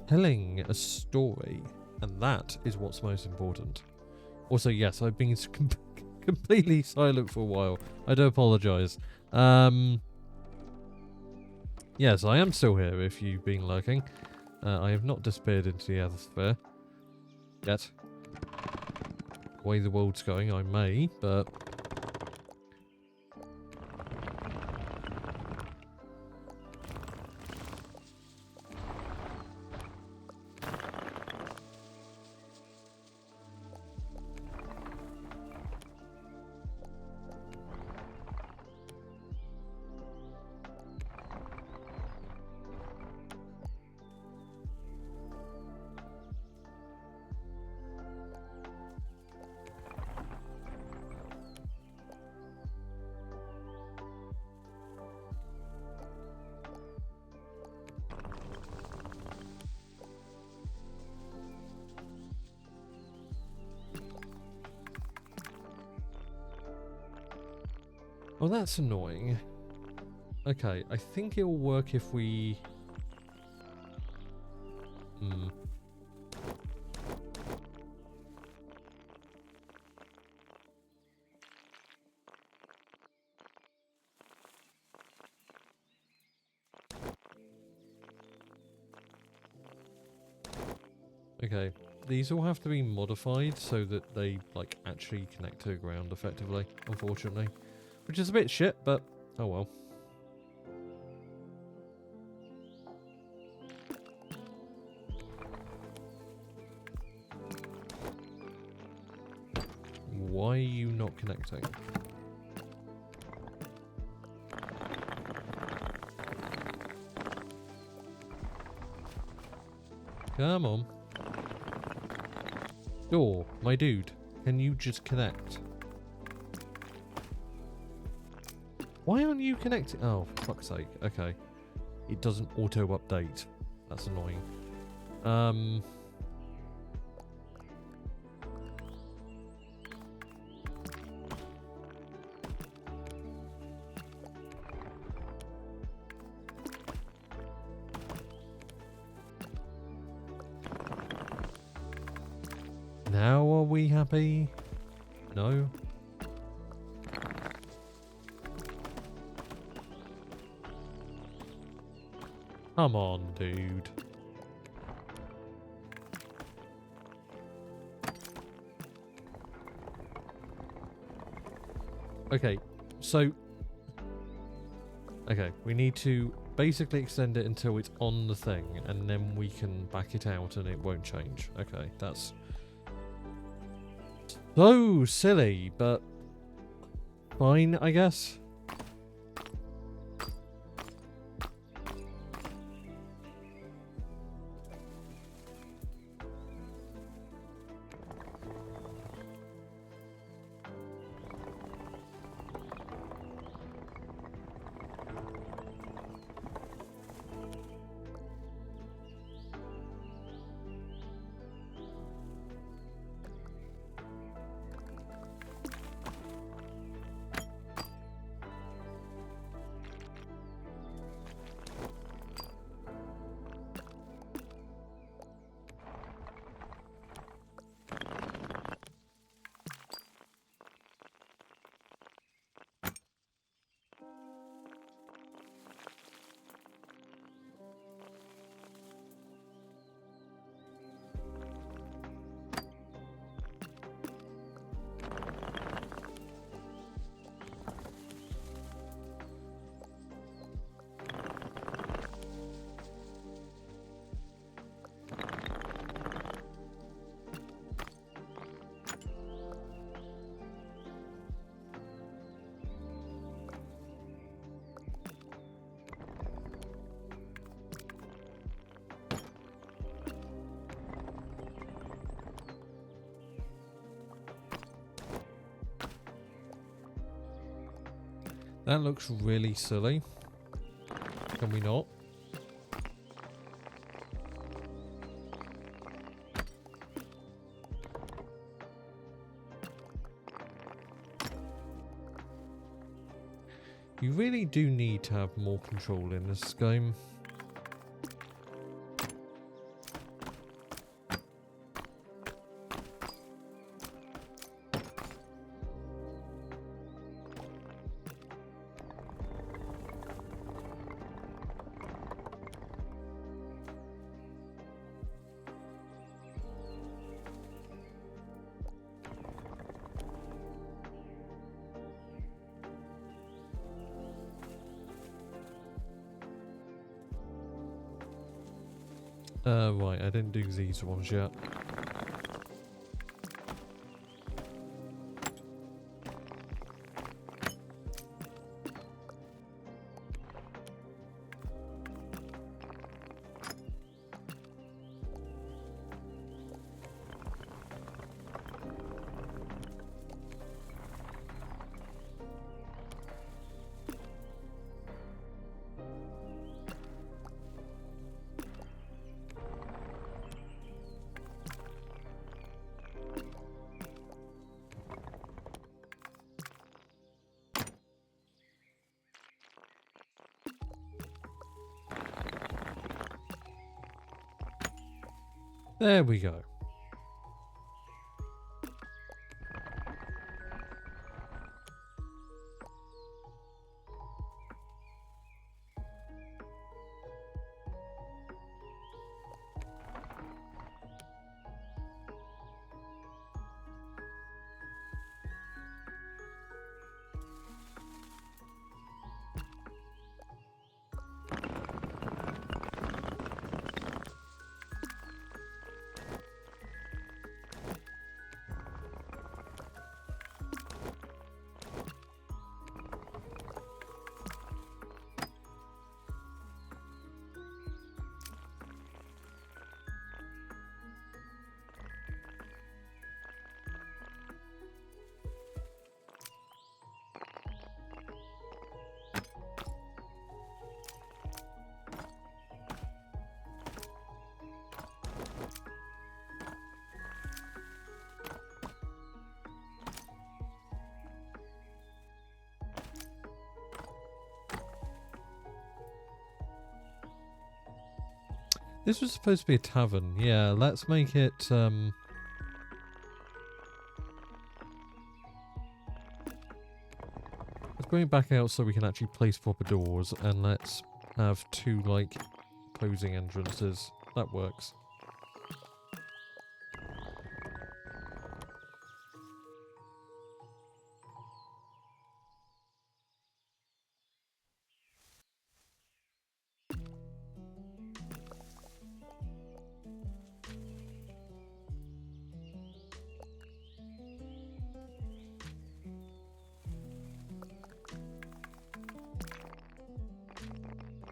telling a story, and that is what's most important. Also, yes, I've been completely silent for a while. I do apologise. Yes, I am still here if you've been lurking. I have not disappeared into the atmosphere yet. The way the world's going, I may, but... Oh, that's annoying. Okay, I think it'll work if we... Okay, these all have to be modified so that they, like, actually connect to the ground effectively, unfortunately. Which is a bit shit, but oh well. Why are you not connecting? Come on. Door, my dude, can you just connect? Why aren't you connecting? Oh, for fuck's sake. Okay. It doesn't auto-update. That's annoying. Now are we happy? No? Come on, dude. Okay, so... Okay, we need to basically extend it until it's on the thing, and then we can back it out and it won't change. Okay, that's... so silly, but... fine, I guess. That looks really silly. Can we not? You really do need to have more control in this game. Right, I didn't do these ones yet. There we go. This was supposed to be a tavern. Yeah, let's make it, let's bring it back out so we can actually place proper doors, and let's have two, like, closing entrances. That works.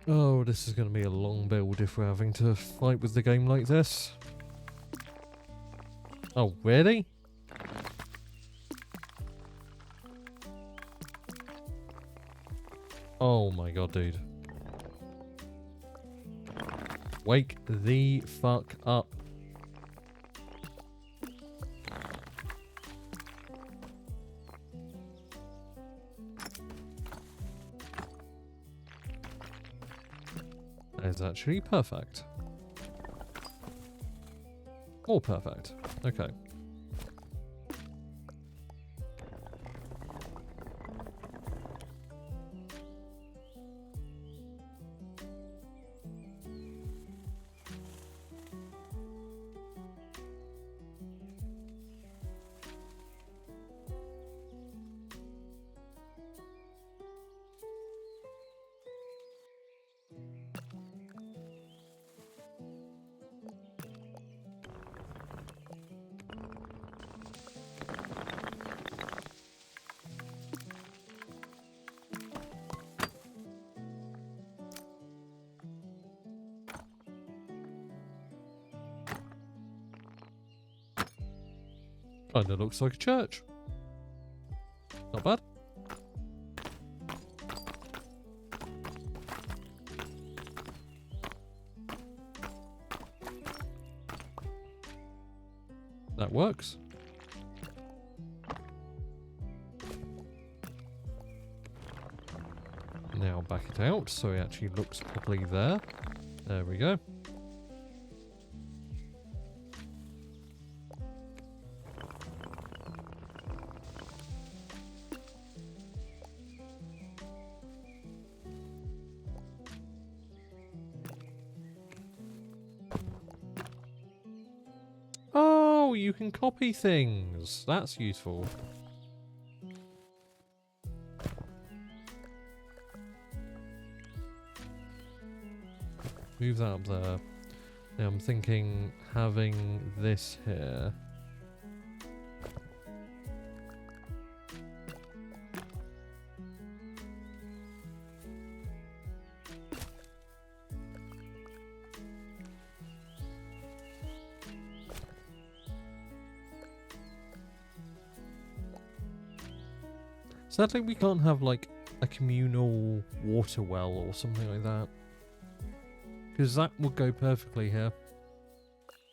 Oh, this is going to be a long build if we're having to fight with the game like this. Oh, really? Oh my god, dude. Wake the fuck up. That is actually perfect. More perfect. Okay. Kinda looks like a church. Not bad. That works. back it out so it actually looks properly there. There we go. Oh, you can copy things. That's useful. Move that up there. Now I'm thinking having this here. Sadly, we can't have like a communal water well or something like that. Because that would go perfectly here.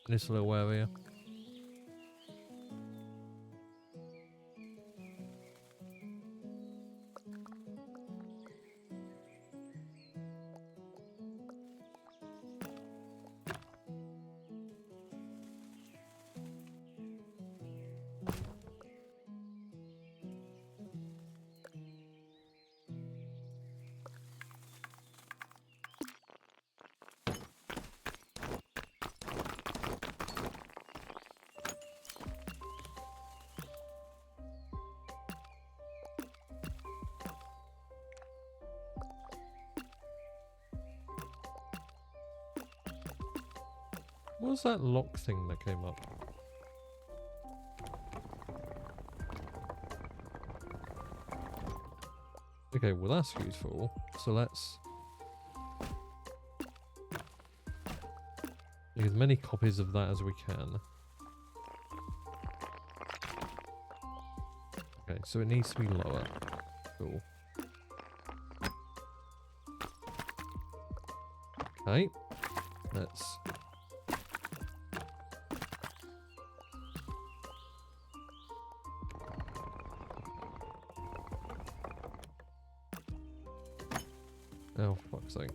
In this little area. What was that lock thing that came up? Okay, well that's useful. So let's make as many copies of that as we can. Okay, so it needs to be lower. Cool. Okay, let's... Oh, fuck's sake.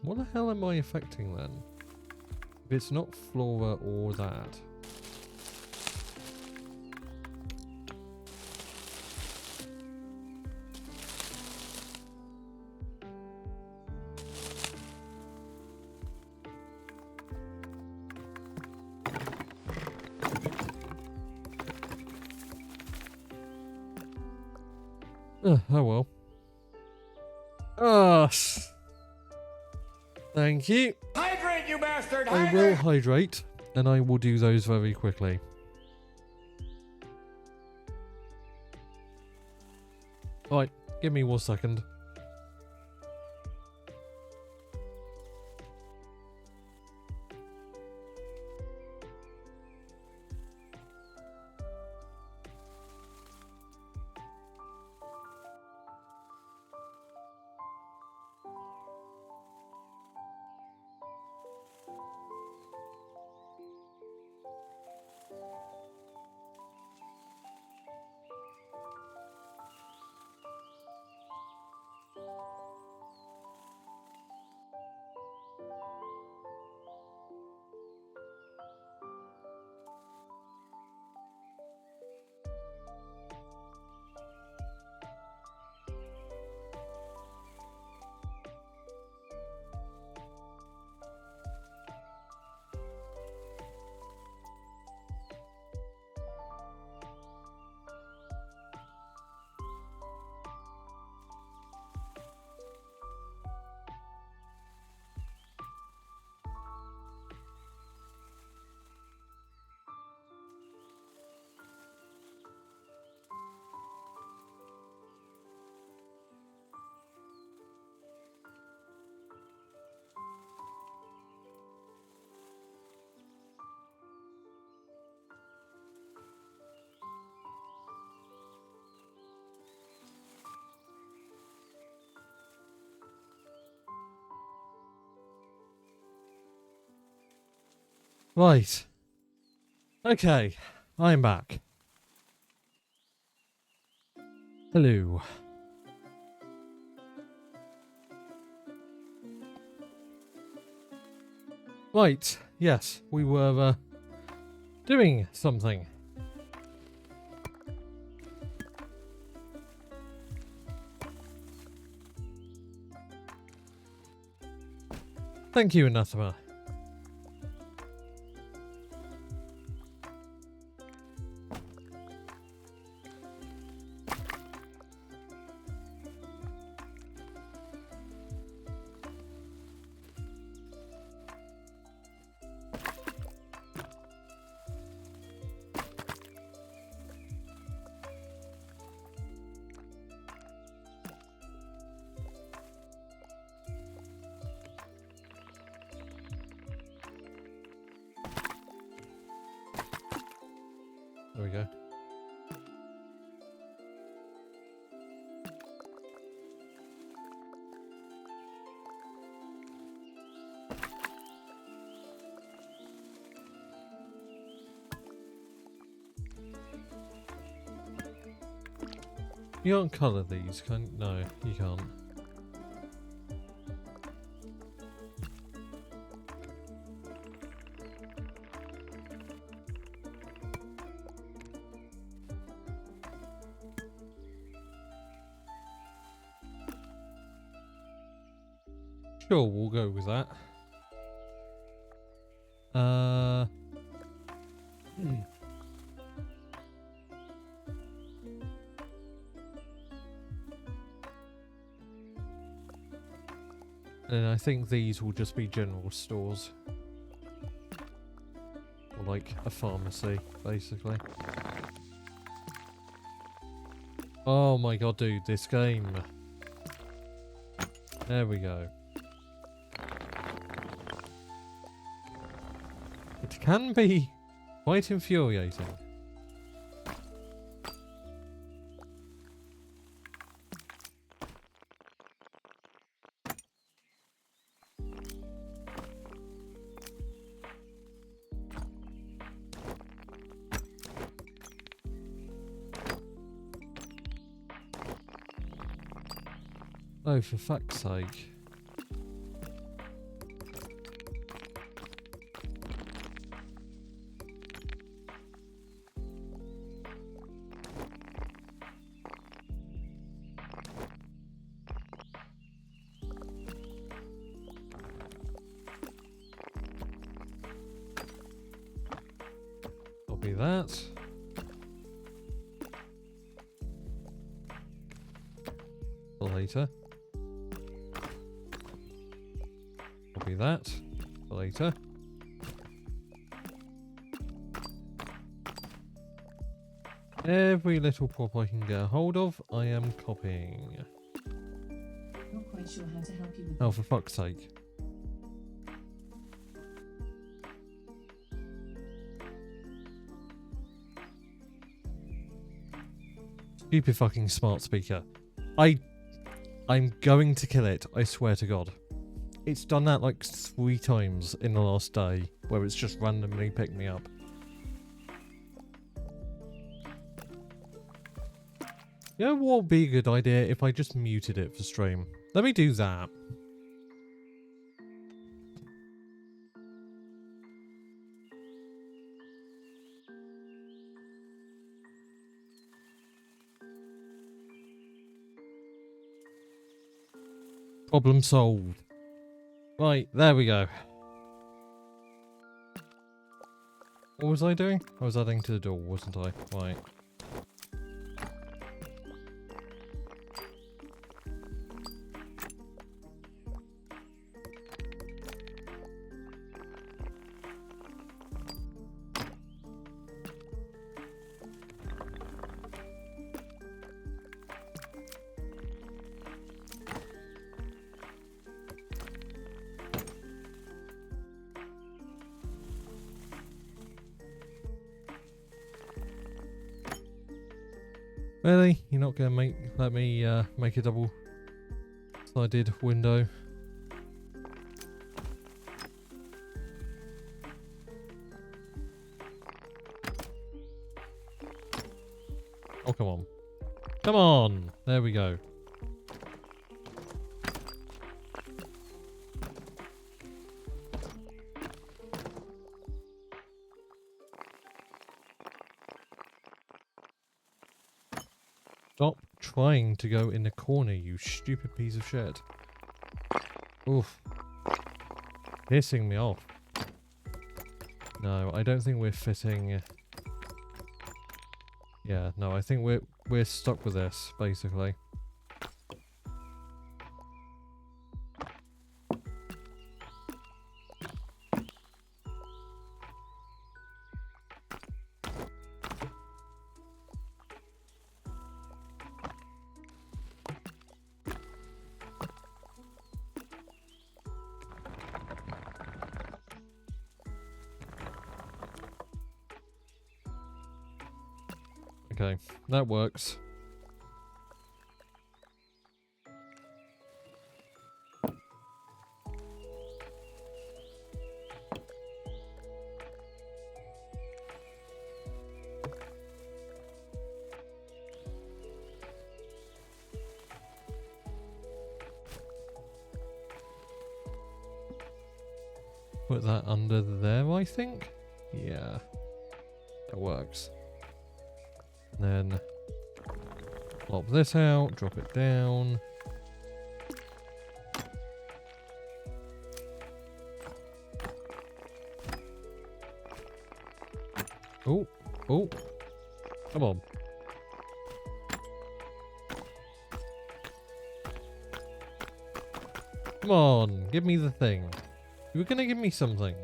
What the hell am I affecting then? If it's not flora or that. Oh well. Thank you. Hydrate, you bastard! I will hydrate, and I will do those very quickly. Alright, give me 1 second. Right. Okay, I'm back. Hello. Right, yes, we were doing something. Thank you, Anathema. There we go. You can't colour these, can no, you can't. Sure, we'll go with that. And I think these will just be general stores. Or like a pharmacy, basically. Oh my god, dude, this game. There we go. It can be quite infuriating. Oh, for fuck's sake. Copy that. Later. Copy that. Later. Every little prop I can get a hold of, I am copying. Not quite sure how to help you with Oh, for fuck's sake. Stupid fucking smart speaker. I'm going to kill it, I swear to God. It's done that like 3 times in the last day, where it's just randomly picked me up. You know what would be a good idea if I just muted it for stream? Let me do that. Problem solved. Right, there we go. What was I doing? I was adding to the door, wasn't I? Right. Really? You're not gonna let me make a double-sided window? Come on. There we go. Stop trying to go in the corner, you stupid piece of shit. Oof. Pissing me off. No, I don't think we're fitting. Yeah, no, I think we're stuck with this, basically. Okay, that works. Put that under there, I think? Yeah. That works. Then plop this out, drop it down. Oh, oh, come on. Come on, give me the thing. You were gonna give me something.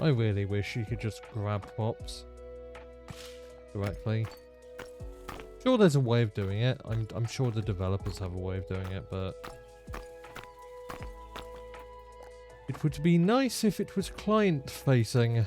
I really wish you could just grab pops directly. Sure, there's a way of doing it. I'm sure the developers have a way of doing it, but it would be nice if it was client facing.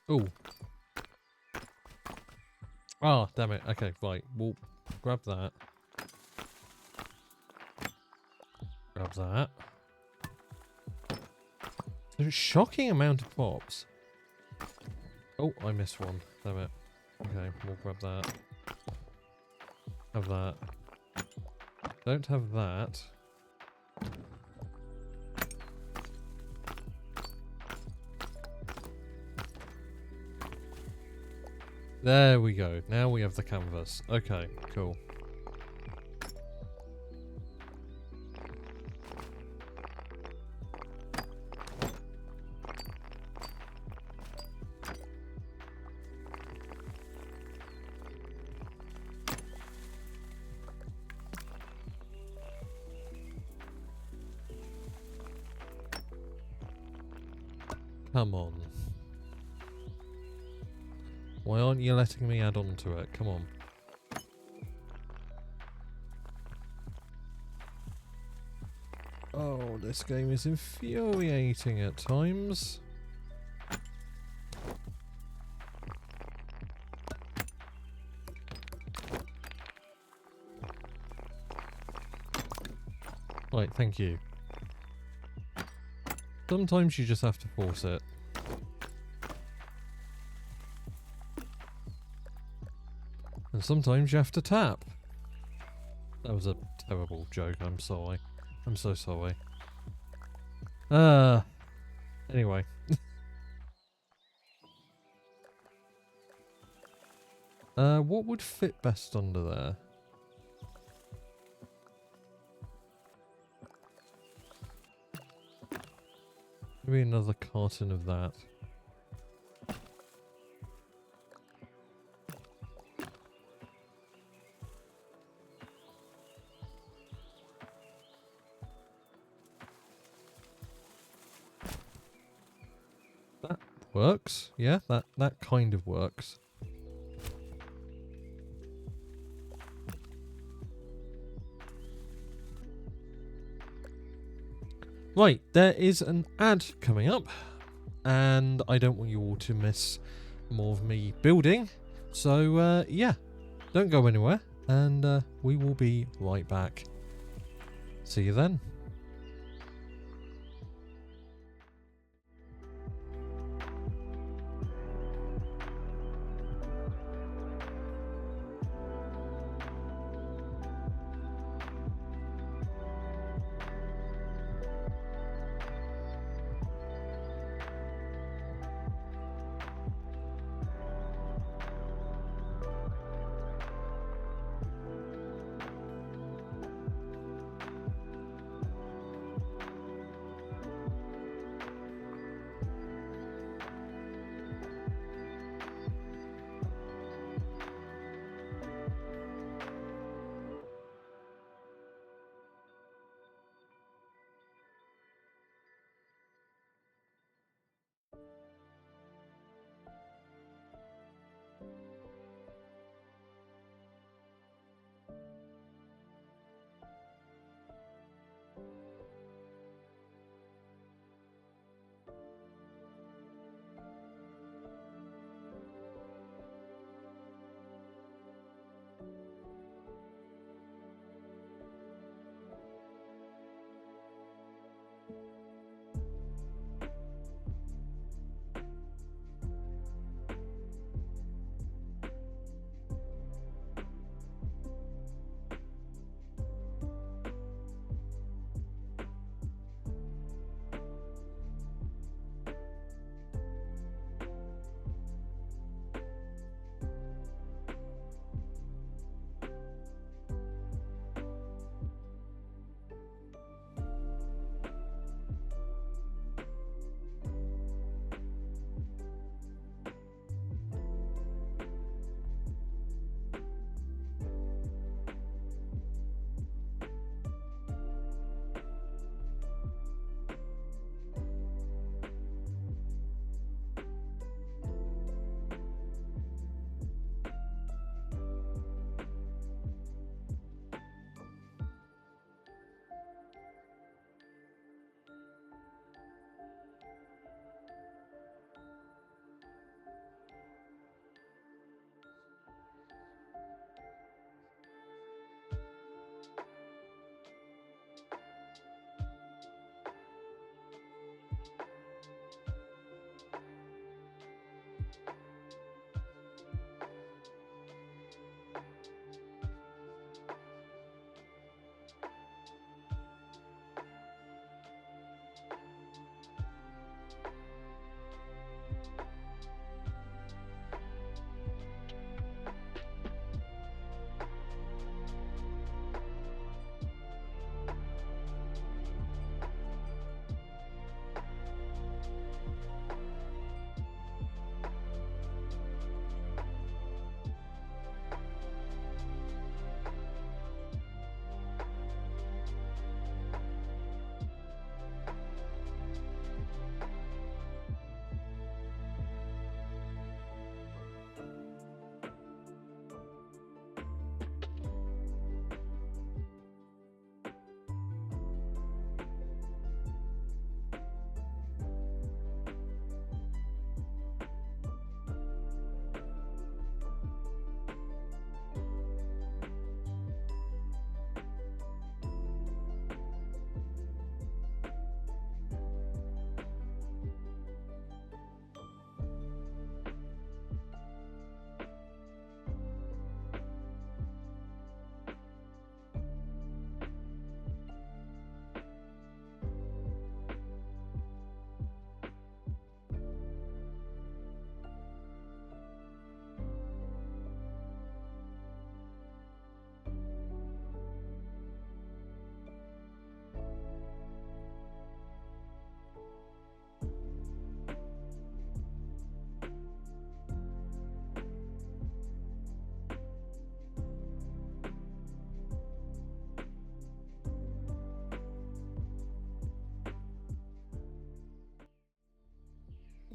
Oh. Oh, damn it. Okay, right. We'll grab that. Grab that. There's a shocking amount of pops. Oh, I missed one. Damn it. Okay, we'll grab that. Have that. Don't have that. There we go. Now we have the canvas. Okay, cool. Come on. Why aren't you letting me add on to it? Come on. Oh, this game is infuriating at times. Right, thank you. Sometimes you just have to force it. And sometimes you have to tap. That was a terrible joke, I'm sorry. I'm so sorry. Anyway. What would fit best under there? Maybe another carton of that. Works. Yeah, that kind of works. Right, there is an ad coming up, and I don't want you all to miss more of me building. So, yeah, don't go anywhere, and we will be right back. See you then.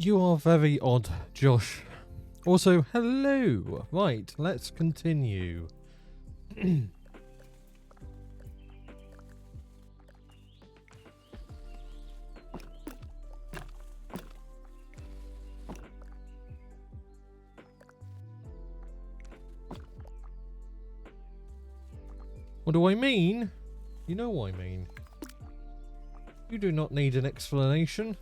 You are very odd, Josh. Also, hello. Right, let's continue. What do I mean? You know what I mean. You do not need an explanation.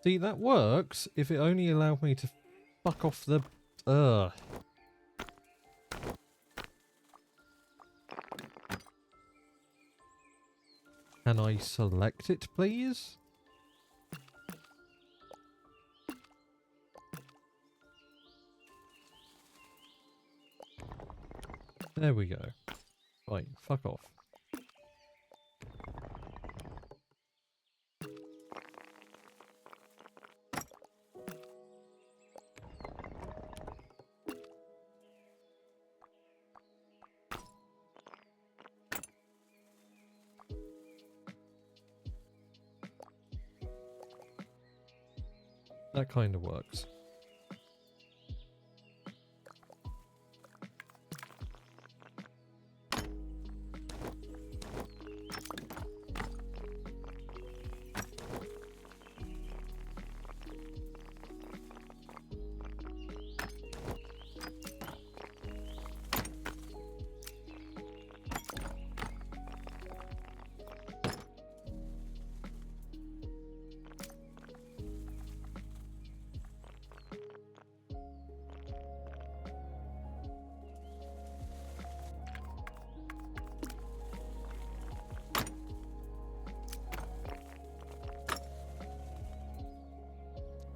See, that works if it only allowed me to fuck off the... Can I select it, please? There we go. Right, fuck off. That kind of works.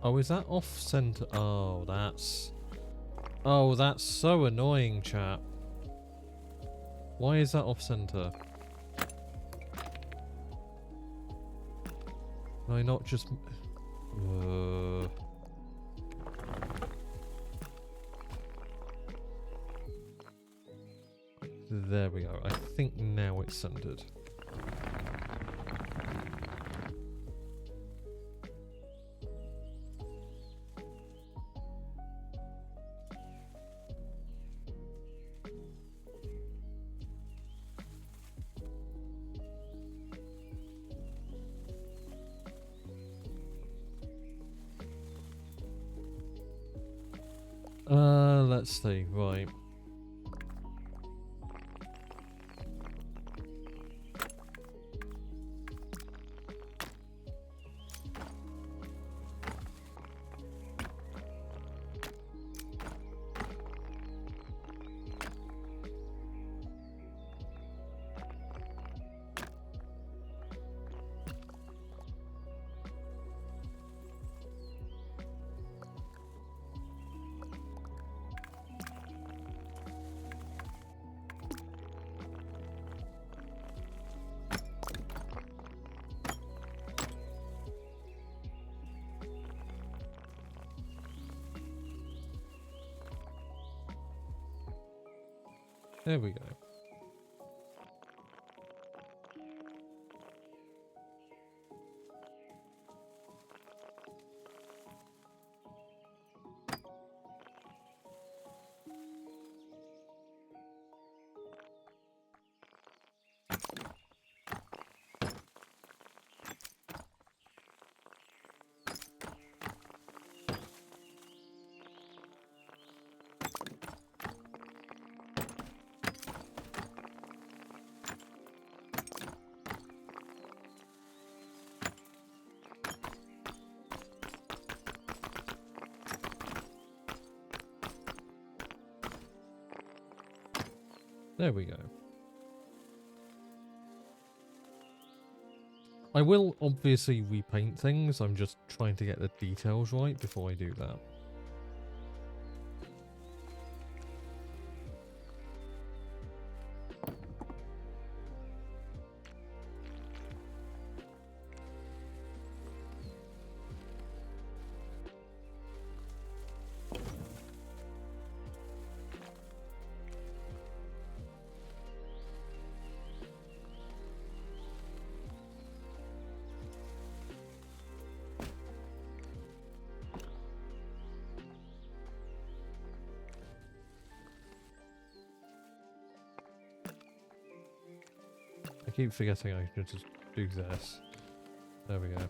Oh, is that off center? Oh, that's so annoying, chap. Why is that off center? Can I not just... There we go. I think now it's centered. Let's see. Right. There we go. There we go. I will obviously repaint things, I'm just trying to get the details right before I do that. keep forgetting I can just do this. There we go.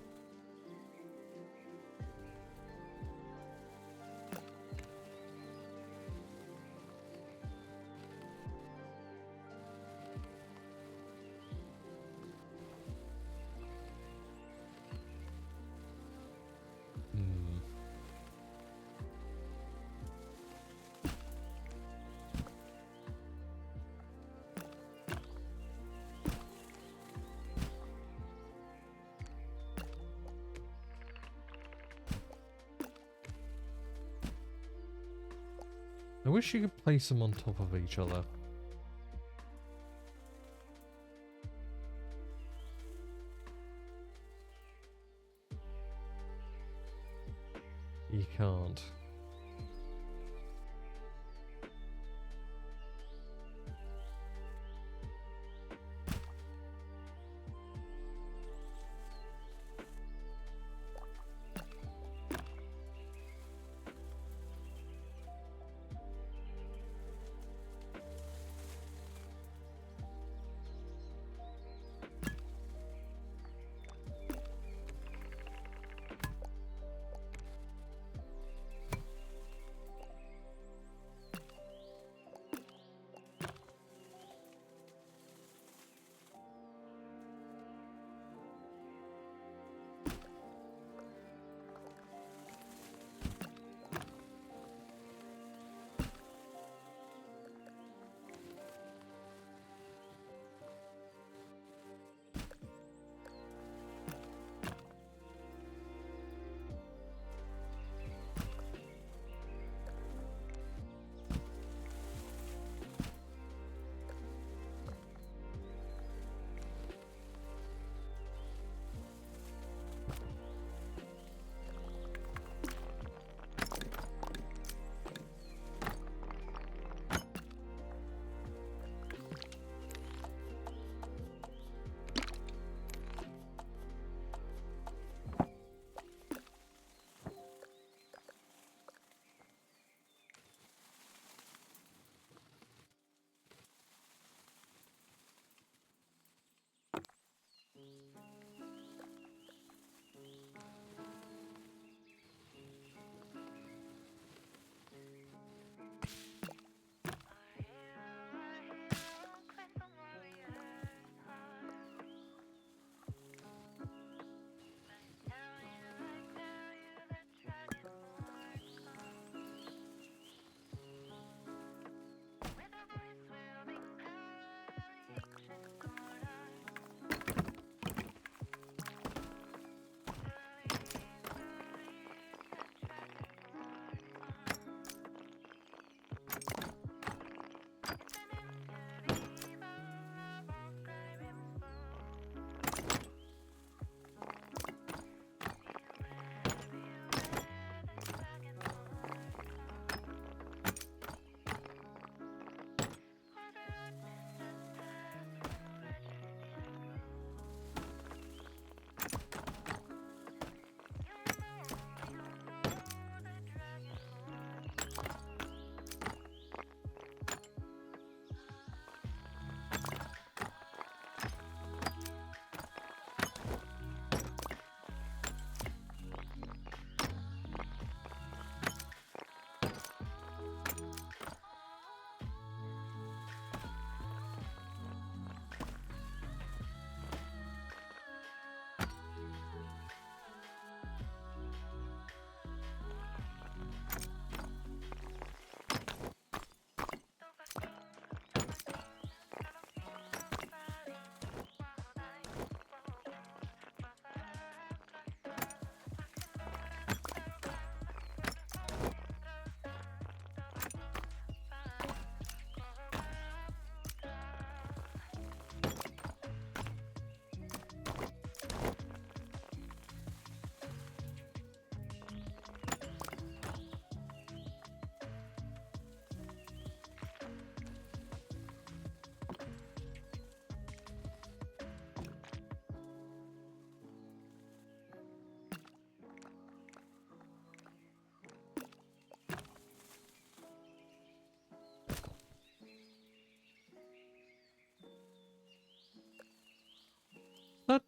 Hmm. I wish you could place them on top of each other. You can't.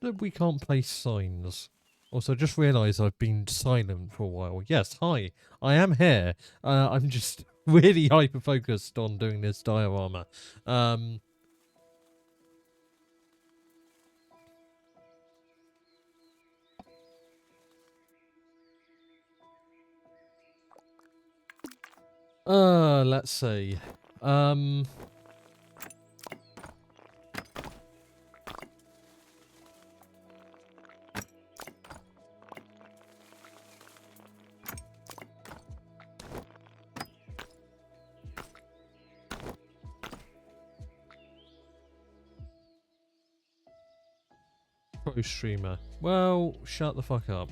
that we can't place signs? Also, just realised I've been silent for a while. Yes, hi, I am here. I'm just really hyper focused on doing this diorama. Let's see. Pro streamer. Well, shut the fuck up.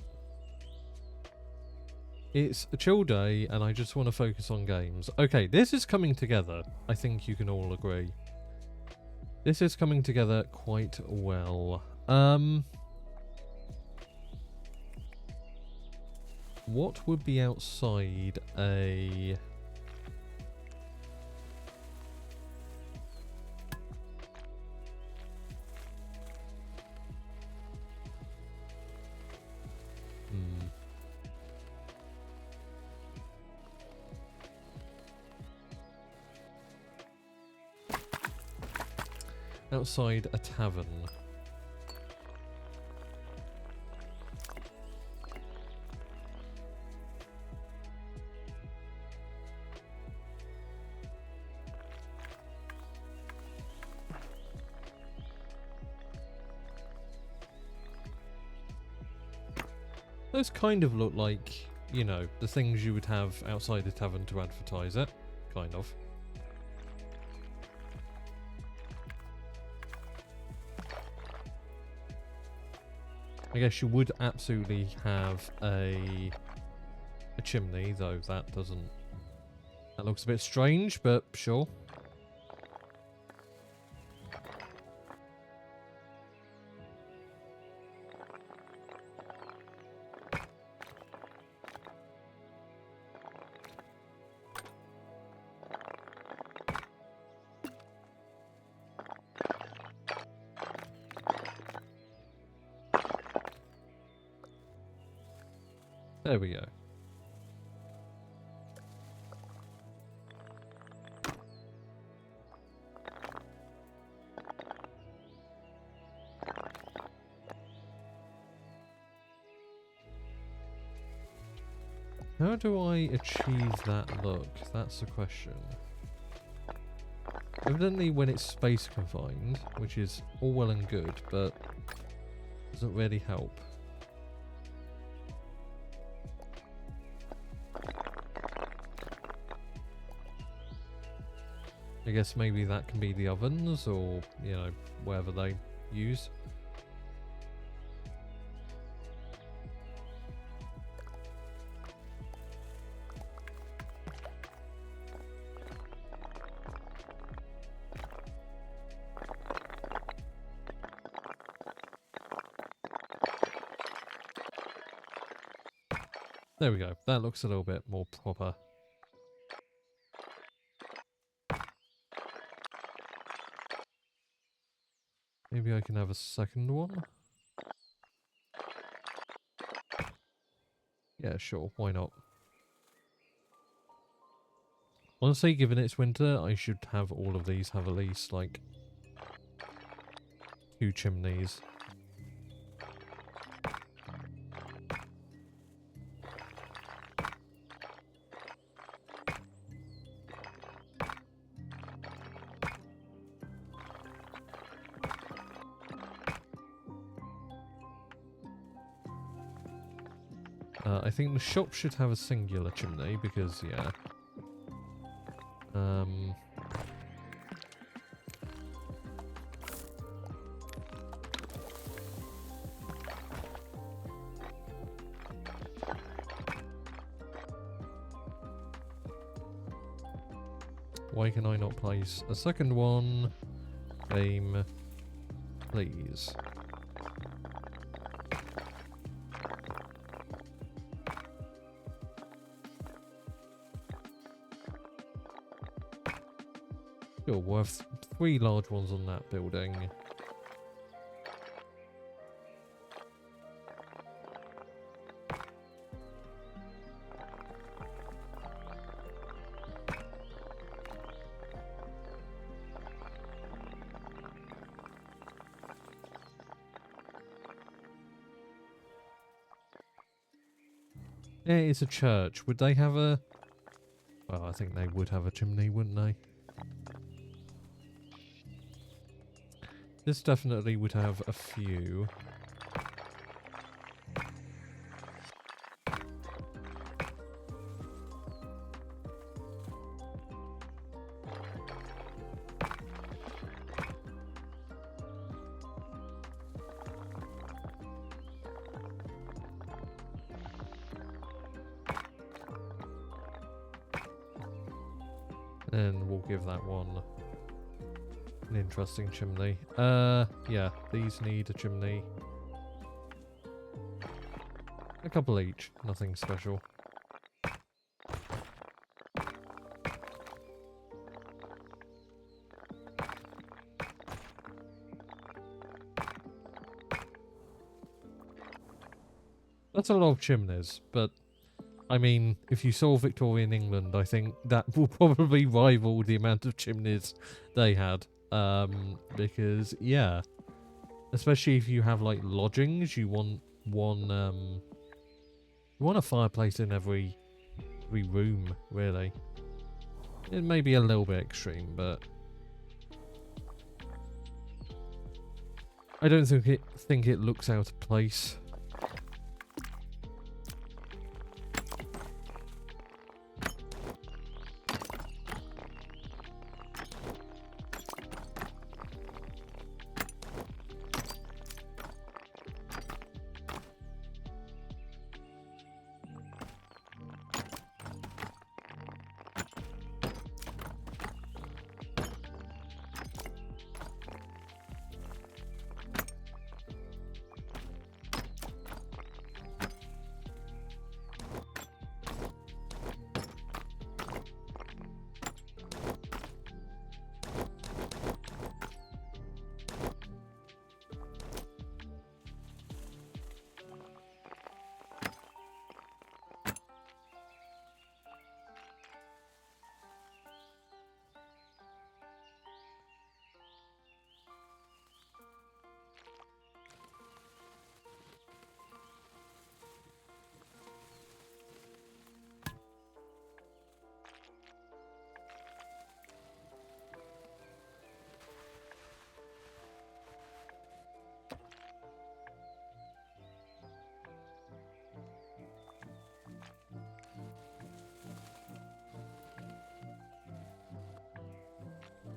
It's a chill day and I just want to focus on games. Okay, this is coming together. I think you can all agree. This is coming together quite well. What would be outside a... Outside a tavern. Those kind of look like, you know, the things you would have outside the tavern to advertise it. Kind of. I guess you would absolutely have a chimney, though that doesn't... That looks a bit strange, but sure. There we go. How do I achieve that look? That's the question. Evidently when it's space confined, which is all well and good, but doesn't really help. I guess maybe that can be the ovens or, you know, whatever they use. There we go. That looks a little bit more proper. Maybe I can have a second one? Yeah, sure. Why not? Honestly, given it's winter, I should have all of these have at least, like, 2 chimneys. I think the shop should have a singular chimney because, yeah. Why can I not place a second one? Game, please. Sure, we'll have 3 large ones on that building. It's a church. Would they have a... Well, I think they would have a chimney, wouldn't they? This definitely would have a few. And we'll give that one an interesting chimney. Yeah, these need a chimney. A couple each, nothing special. That's a lot of chimneys, but I mean, if you saw Victorian England, I think that will probably rival the amount of chimneys they had. Because, yeah, especially if you have, like, lodgings, you want one, you want a fireplace in every room, really. It may be a little bit extreme, but I don't think it looks out of place.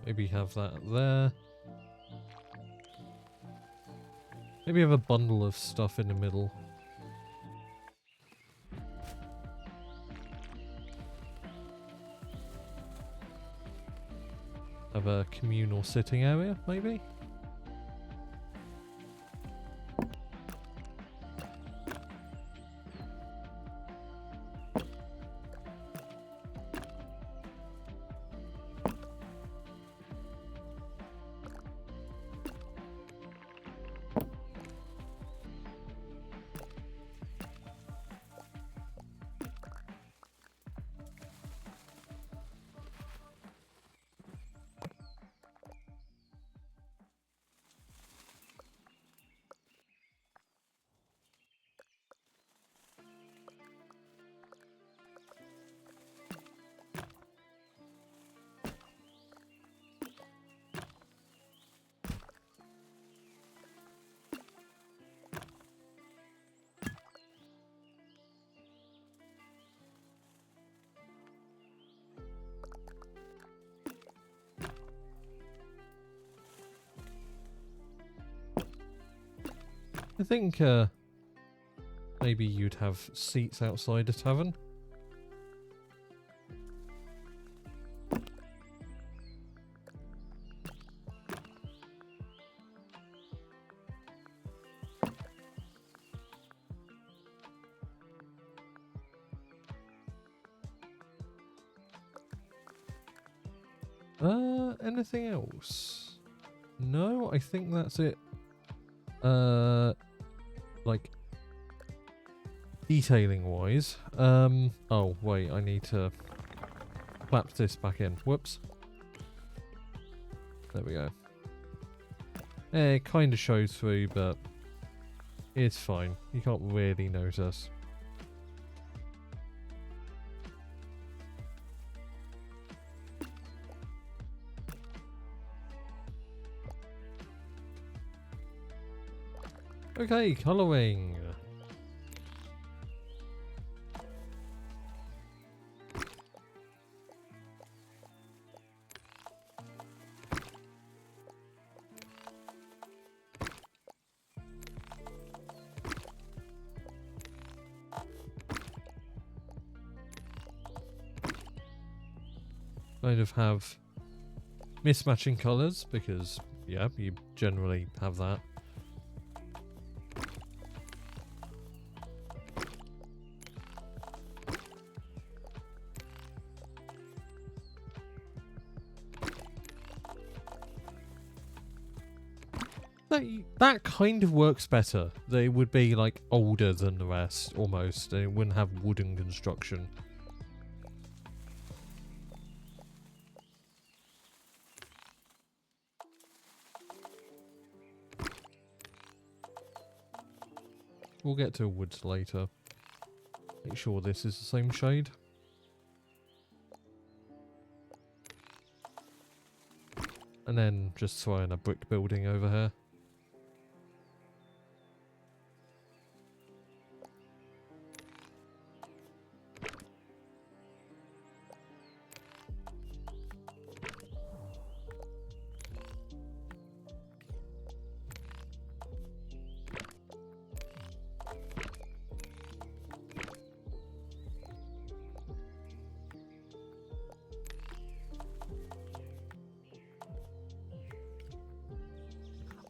Maybe have that there. Maybe have a bundle of stuff in the middle. Have a communal sitting area, maybe? I think maybe you'd have seats outside a tavern. Anything else? No, I think that's it. Like detailing wise. Oh wait, I need to clap this back in. Whoops. There we go. It kind of shows through, but it's fine. You can't really notice. Okay, colouring. Kind of have mismatching colours because, yeah, you generally have that. That kind of works better. They would be like older than the rest almost, and it wouldn't have wooden construction. We'll get to woods later. Make sure this is the same shade. And then just throw in a brick building over here.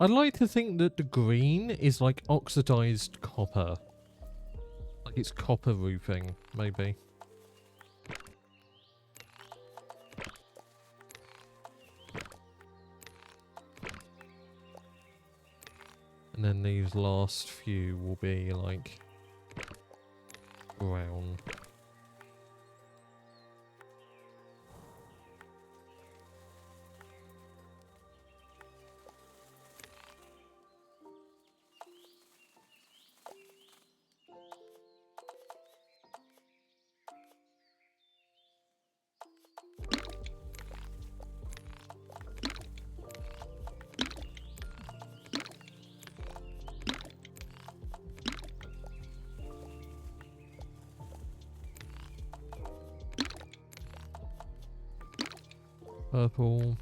I'd like to think that the green is like oxidized copper. Like it's copper roofing, maybe. And then these last few will be like brown. Purple.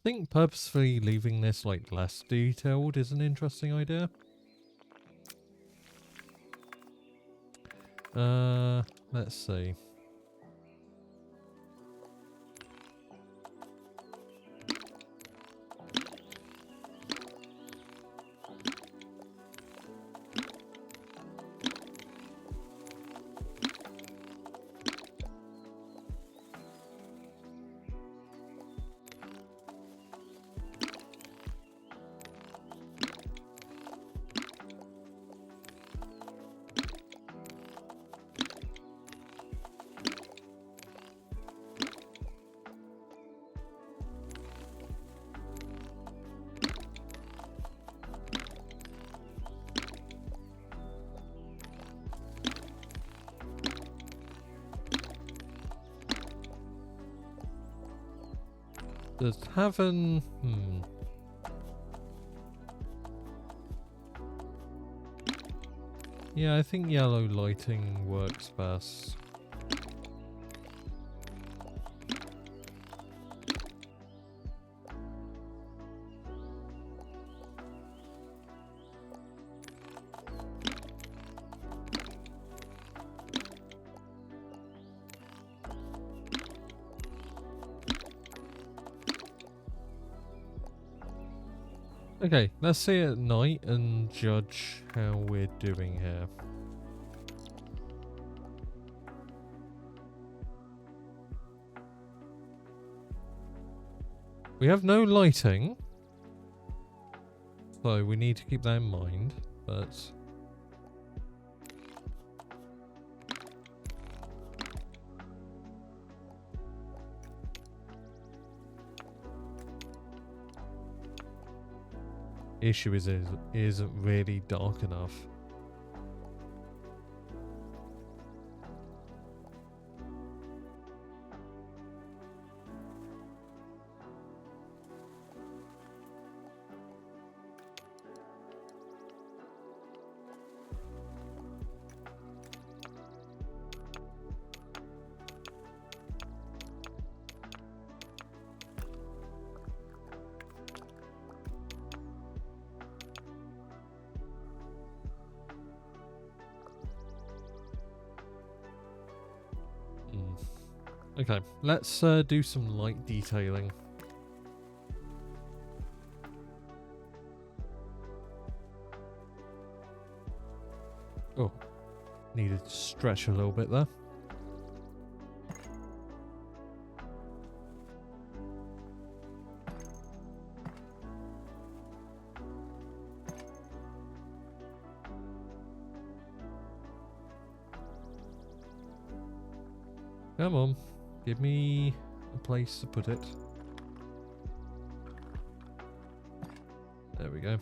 I think purposefully leaving this like less detailed is an interesting idea. Let's see. The tavern... Yeah, I think yellow lighting works best. Okay, let's see it at night and judge how we're doing here. We have no lighting. So we need to keep that in mind, but... issue is it isn't really dark enough. Okay, let's do some light detailing. Oh, needed to stretch a little bit there. Come on, give me a place to put it. There we go.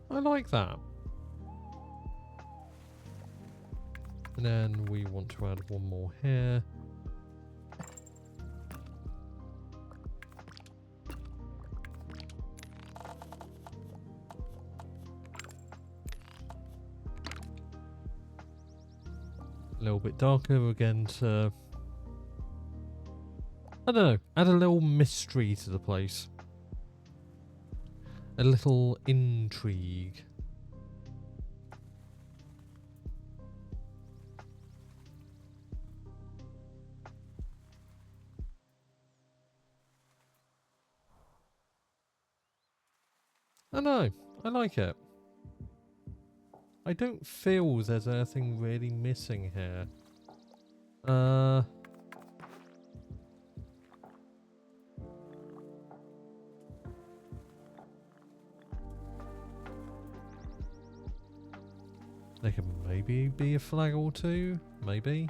I like that. And then we want to add one more here. A little bit darker again to, I don't know, add a little mystery to the place. A little intrigue. I know, I like it. I don't feel there's anything really missing here. There can maybe be a flag or two, maybe.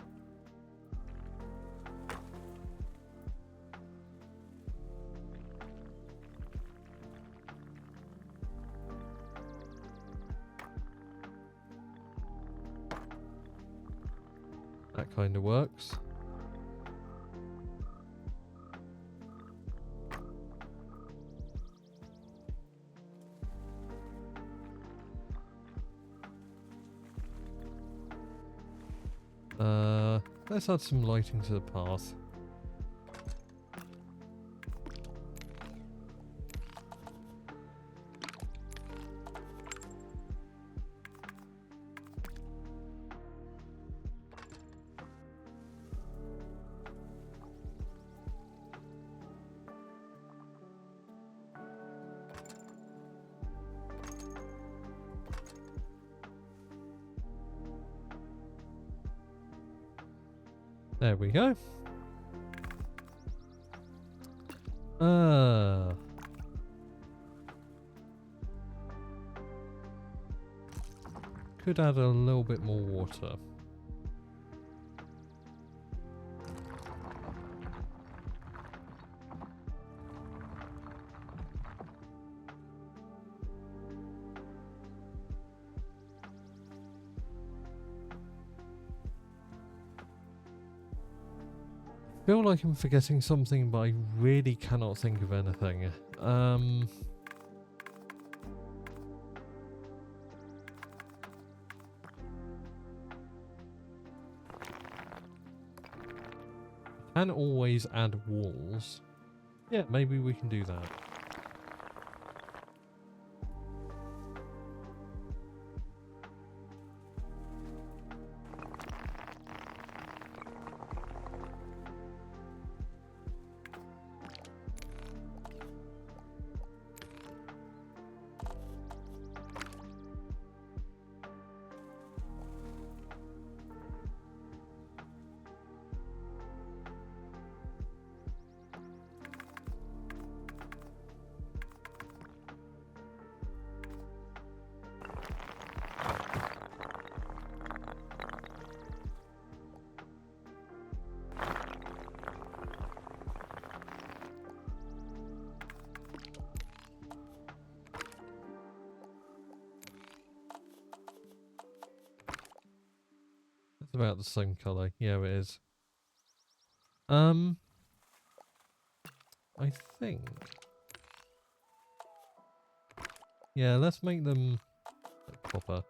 kind of works. Let's add some lighting to the path. There we go. Could add a little bit more water. I feel like I'm forgetting something, but I really cannot think of anything. Can always add walls. Yeah, maybe we can do that. It's about the same colour. Yeah, it is. I think. Yeah, let's make them proper.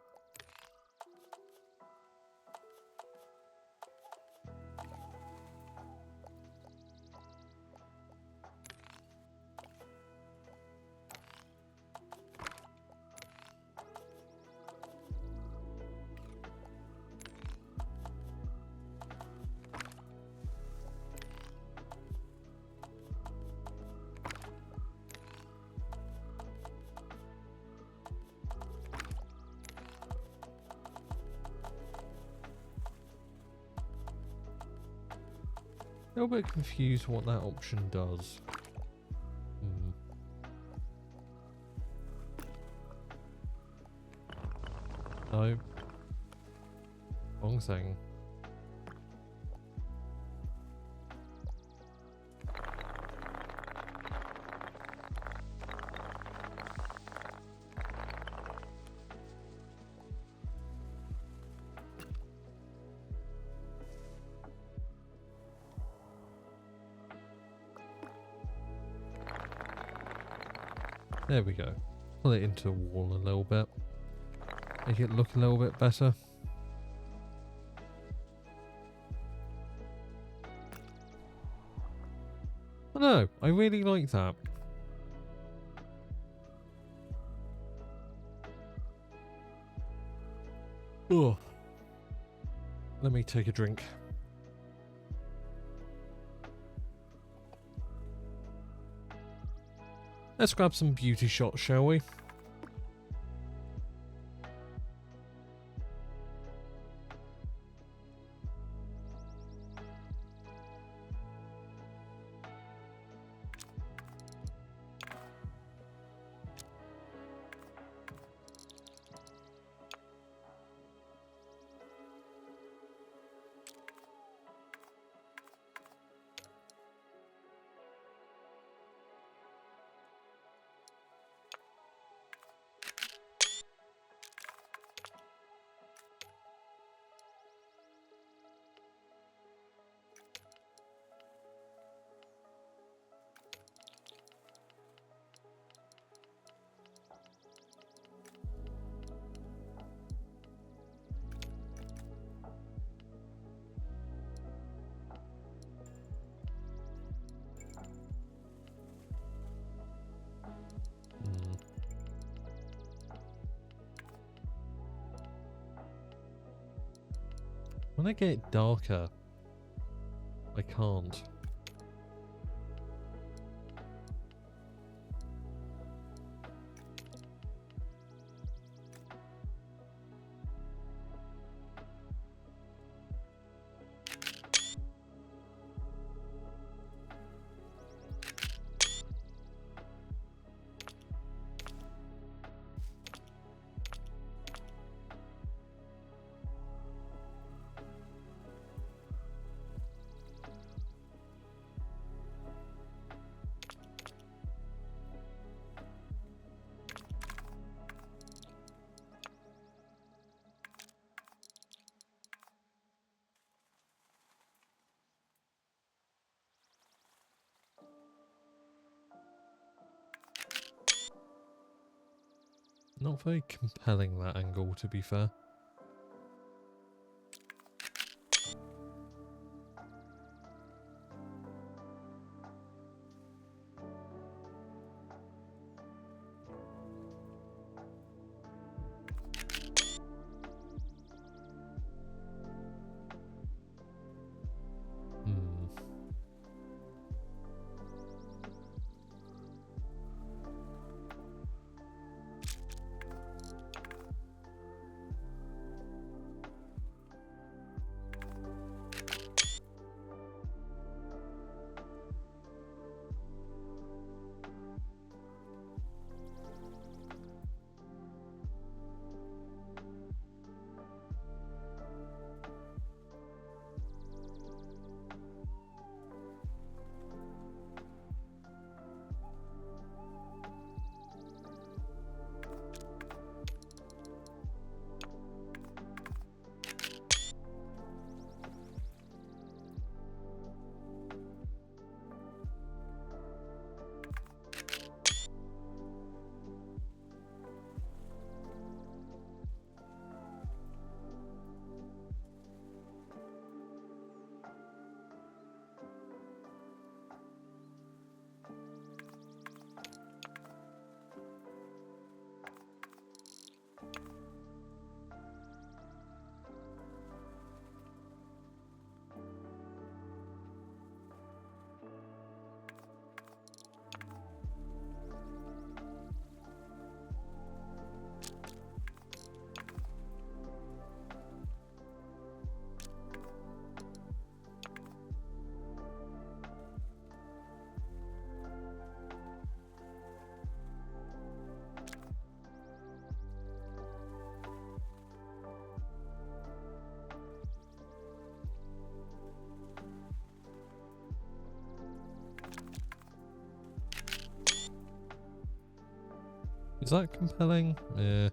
A little bit confused what that option does. No. Wrong thing. There we go. Pull it into a wall a little bit. Make it look a little bit better. I know, I really like that. Oh. Let me take a drink. Let's grab some beauty shots, shall we? When I get it darker, I can't. Not very compelling, that angle, to be fair. Hmm. Is that compelling? Yeah.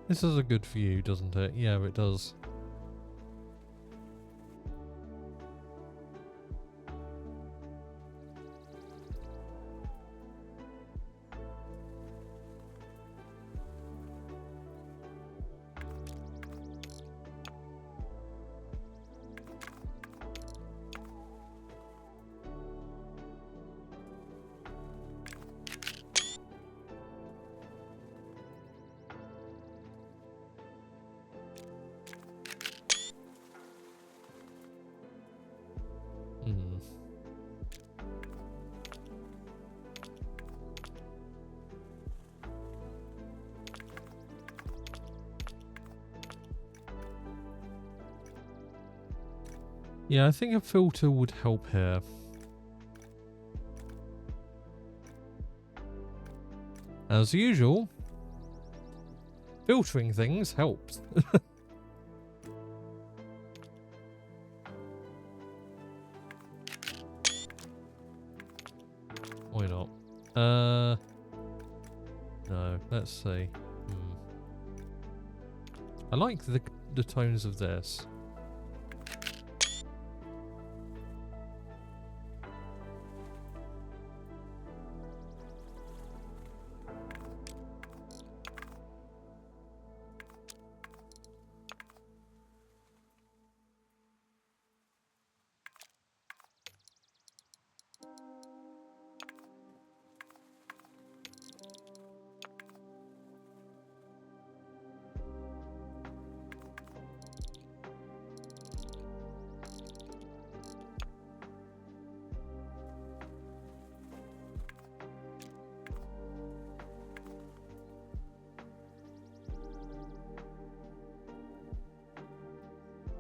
This is a good view, doesn't it? Yeah, it does. Yeah, I think a filter would help here. As usual, filtering things helps. Why not? No, let's see. I like the tones of this.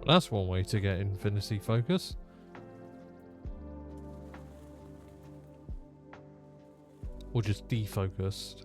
That's one way to get infinity focus. Or just defocused.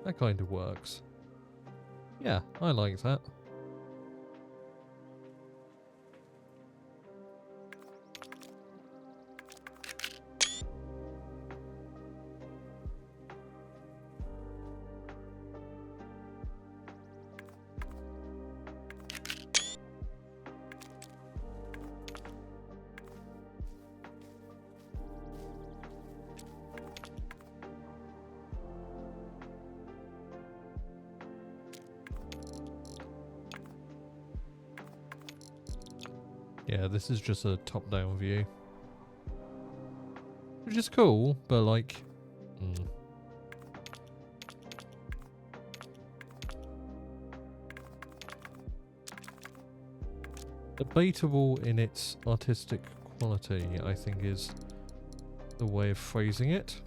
That kind of works. Yeah, I like that. Yeah, this is just a top-down view. Which is cool, but like... Debatable in its artistic quality, I think, is the way of phrasing it.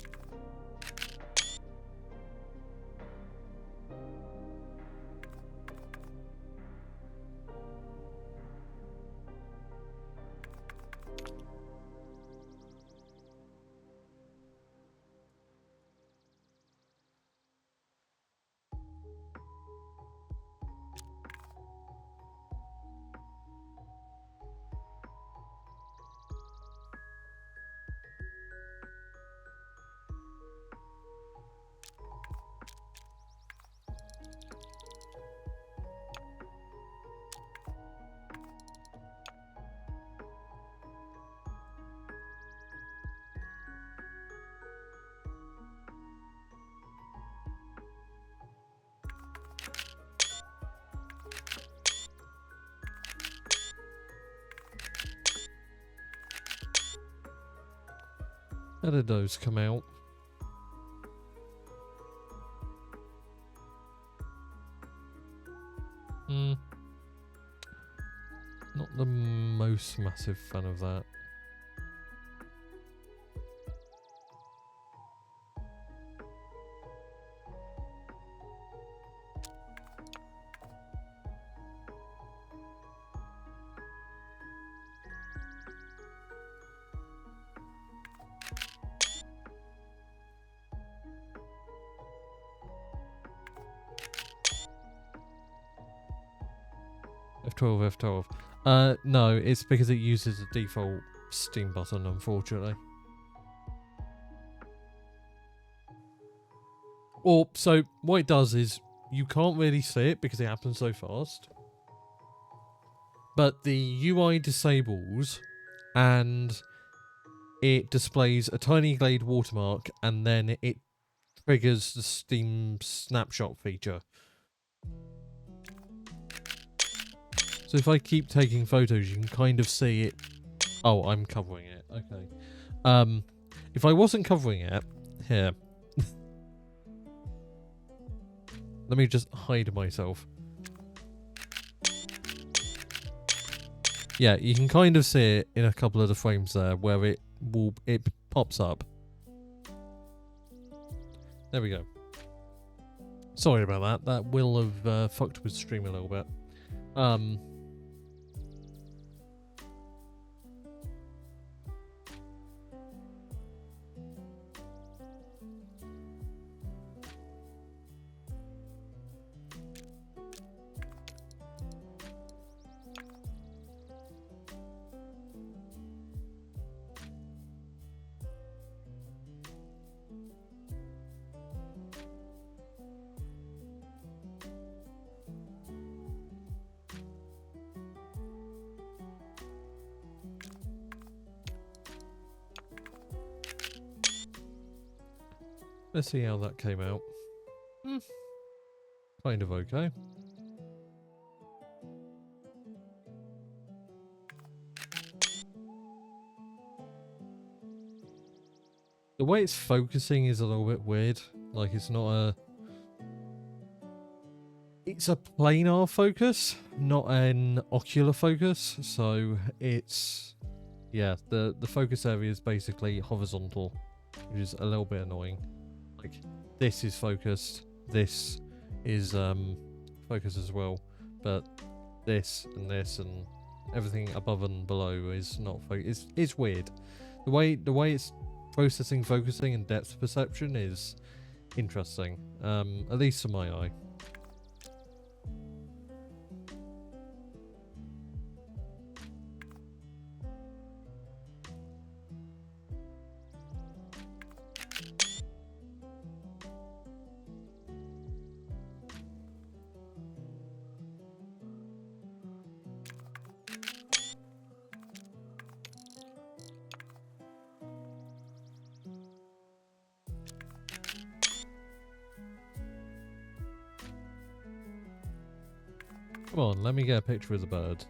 How did those come out? Not the most massive fan of that. F12, F12. No, it's because it uses a default Steam button, unfortunately. Or, so, what it does is, you can't really see it because it happens so fast. But the UI disables, and it displays a tiny glade watermark, and then it triggers the Steam snapshot feature. So if I keep taking photos, you can kind of see it. Oh, I'm covering it. Okay. If I wasn't covering it, here. Let me just hide myself. Yeah, you can kind of see it in a couple of the frames there where it pops up. There we go. Sorry about that. That will have fucked with stream a little bit. Let's see how that came out. Kind of okay. The way it's focusing is a little bit weird. Like, it's not a... It's a planar focus, not an ocular focus. So it's... Yeah, the focus area is basically horizontal, which is a little bit annoying. Like, this is focused, this is focused as well, but this and everything above and below is not focused. It's weird. The way it's processing, focusing, and depth perception is interesting, at least to my eye. Come on, let me get a picture of the bird.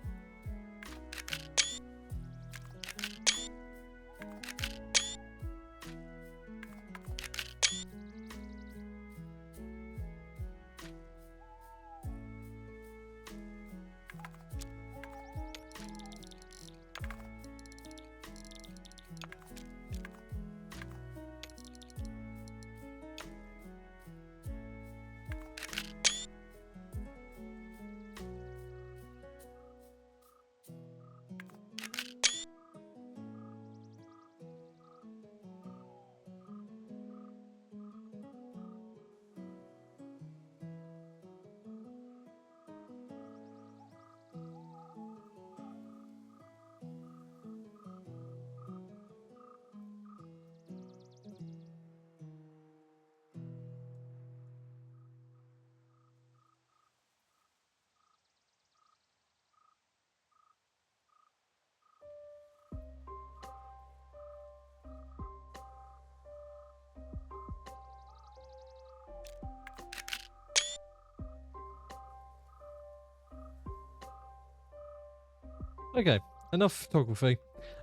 Okay, enough photography.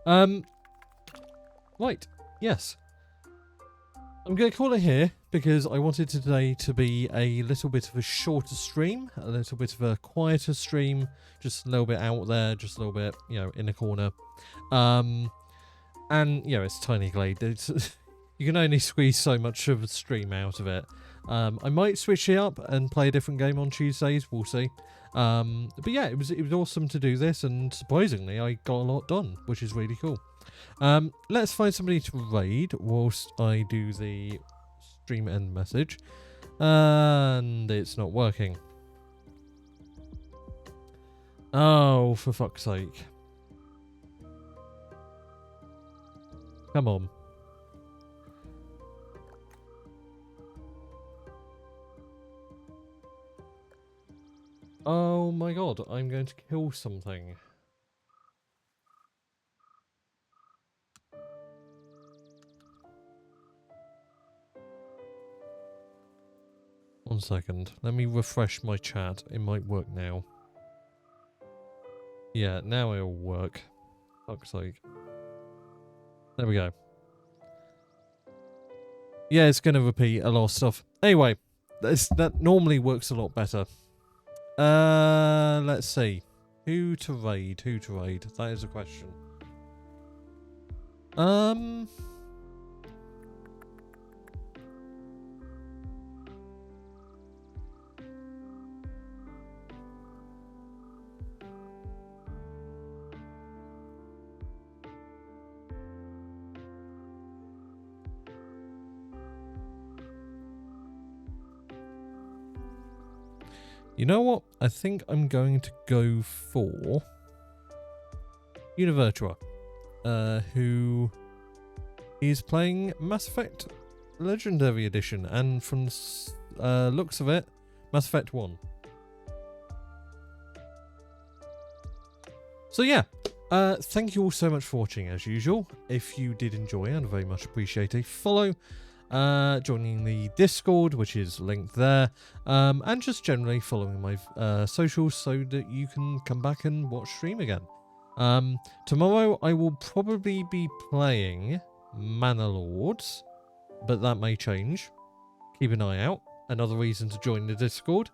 Right, yes. I'm going to call it here because I wanted today to be a little bit of a shorter stream, a little bit of a quieter stream, just a little bit out there, just a little bit, you know, in a corner. And, you know, it's Tiny Glade. You can only squeeze so much of a stream out of it. I might switch it up and play a different game on Tuesdays, we'll see. But yeah, it was awesome to do this, and surprisingly I got a lot done, which is really cool. Let's find somebody to raid whilst I do the stream end message. And it's not working. Oh, for fuck's sake. Come on. Oh my god, I'm going to kill something. One second. Let me refresh my chat. It might work now. Yeah, now it'll work. Fuck's sake. There we go. Yeah, it's going to repeat a lot of stuff. Anyway, that normally works a lot better. Let's see. Who to raid? Who to raid? That is a question. You know what? I think I'm going to go for Univertua, who is playing Mass Effect Legendary Edition, and from the looks of it, Mass Effect 1. So yeah, thank you all so much for watching as usual. If you did enjoy, I'd very much appreciate a follow. Joining the Discord, which is linked there, and just generally following my socials so that you can come back and watch stream again. Tomorrow I will probably be playing Mana Lords, but that may change. Keep an eye out. Another reason to join the Discord.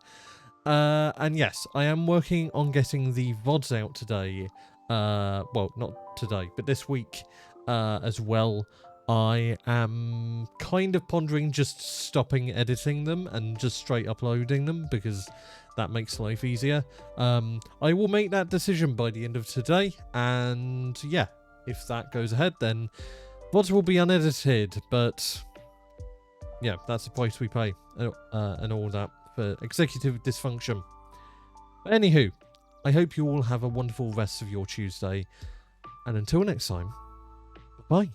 And yes, I am working on getting the VODs out today. Well, not today, but this week as well. I am kind of pondering just stopping editing them and just straight uploading them because that makes life easier. I will make that decision by the end of today, and yeah, if that goes ahead, then VODs will be unedited, but yeah, that's the price we pay and all that for executive dysfunction. But anywho, I hope you all have a wonderful rest of your Tuesday, and until next time, bye.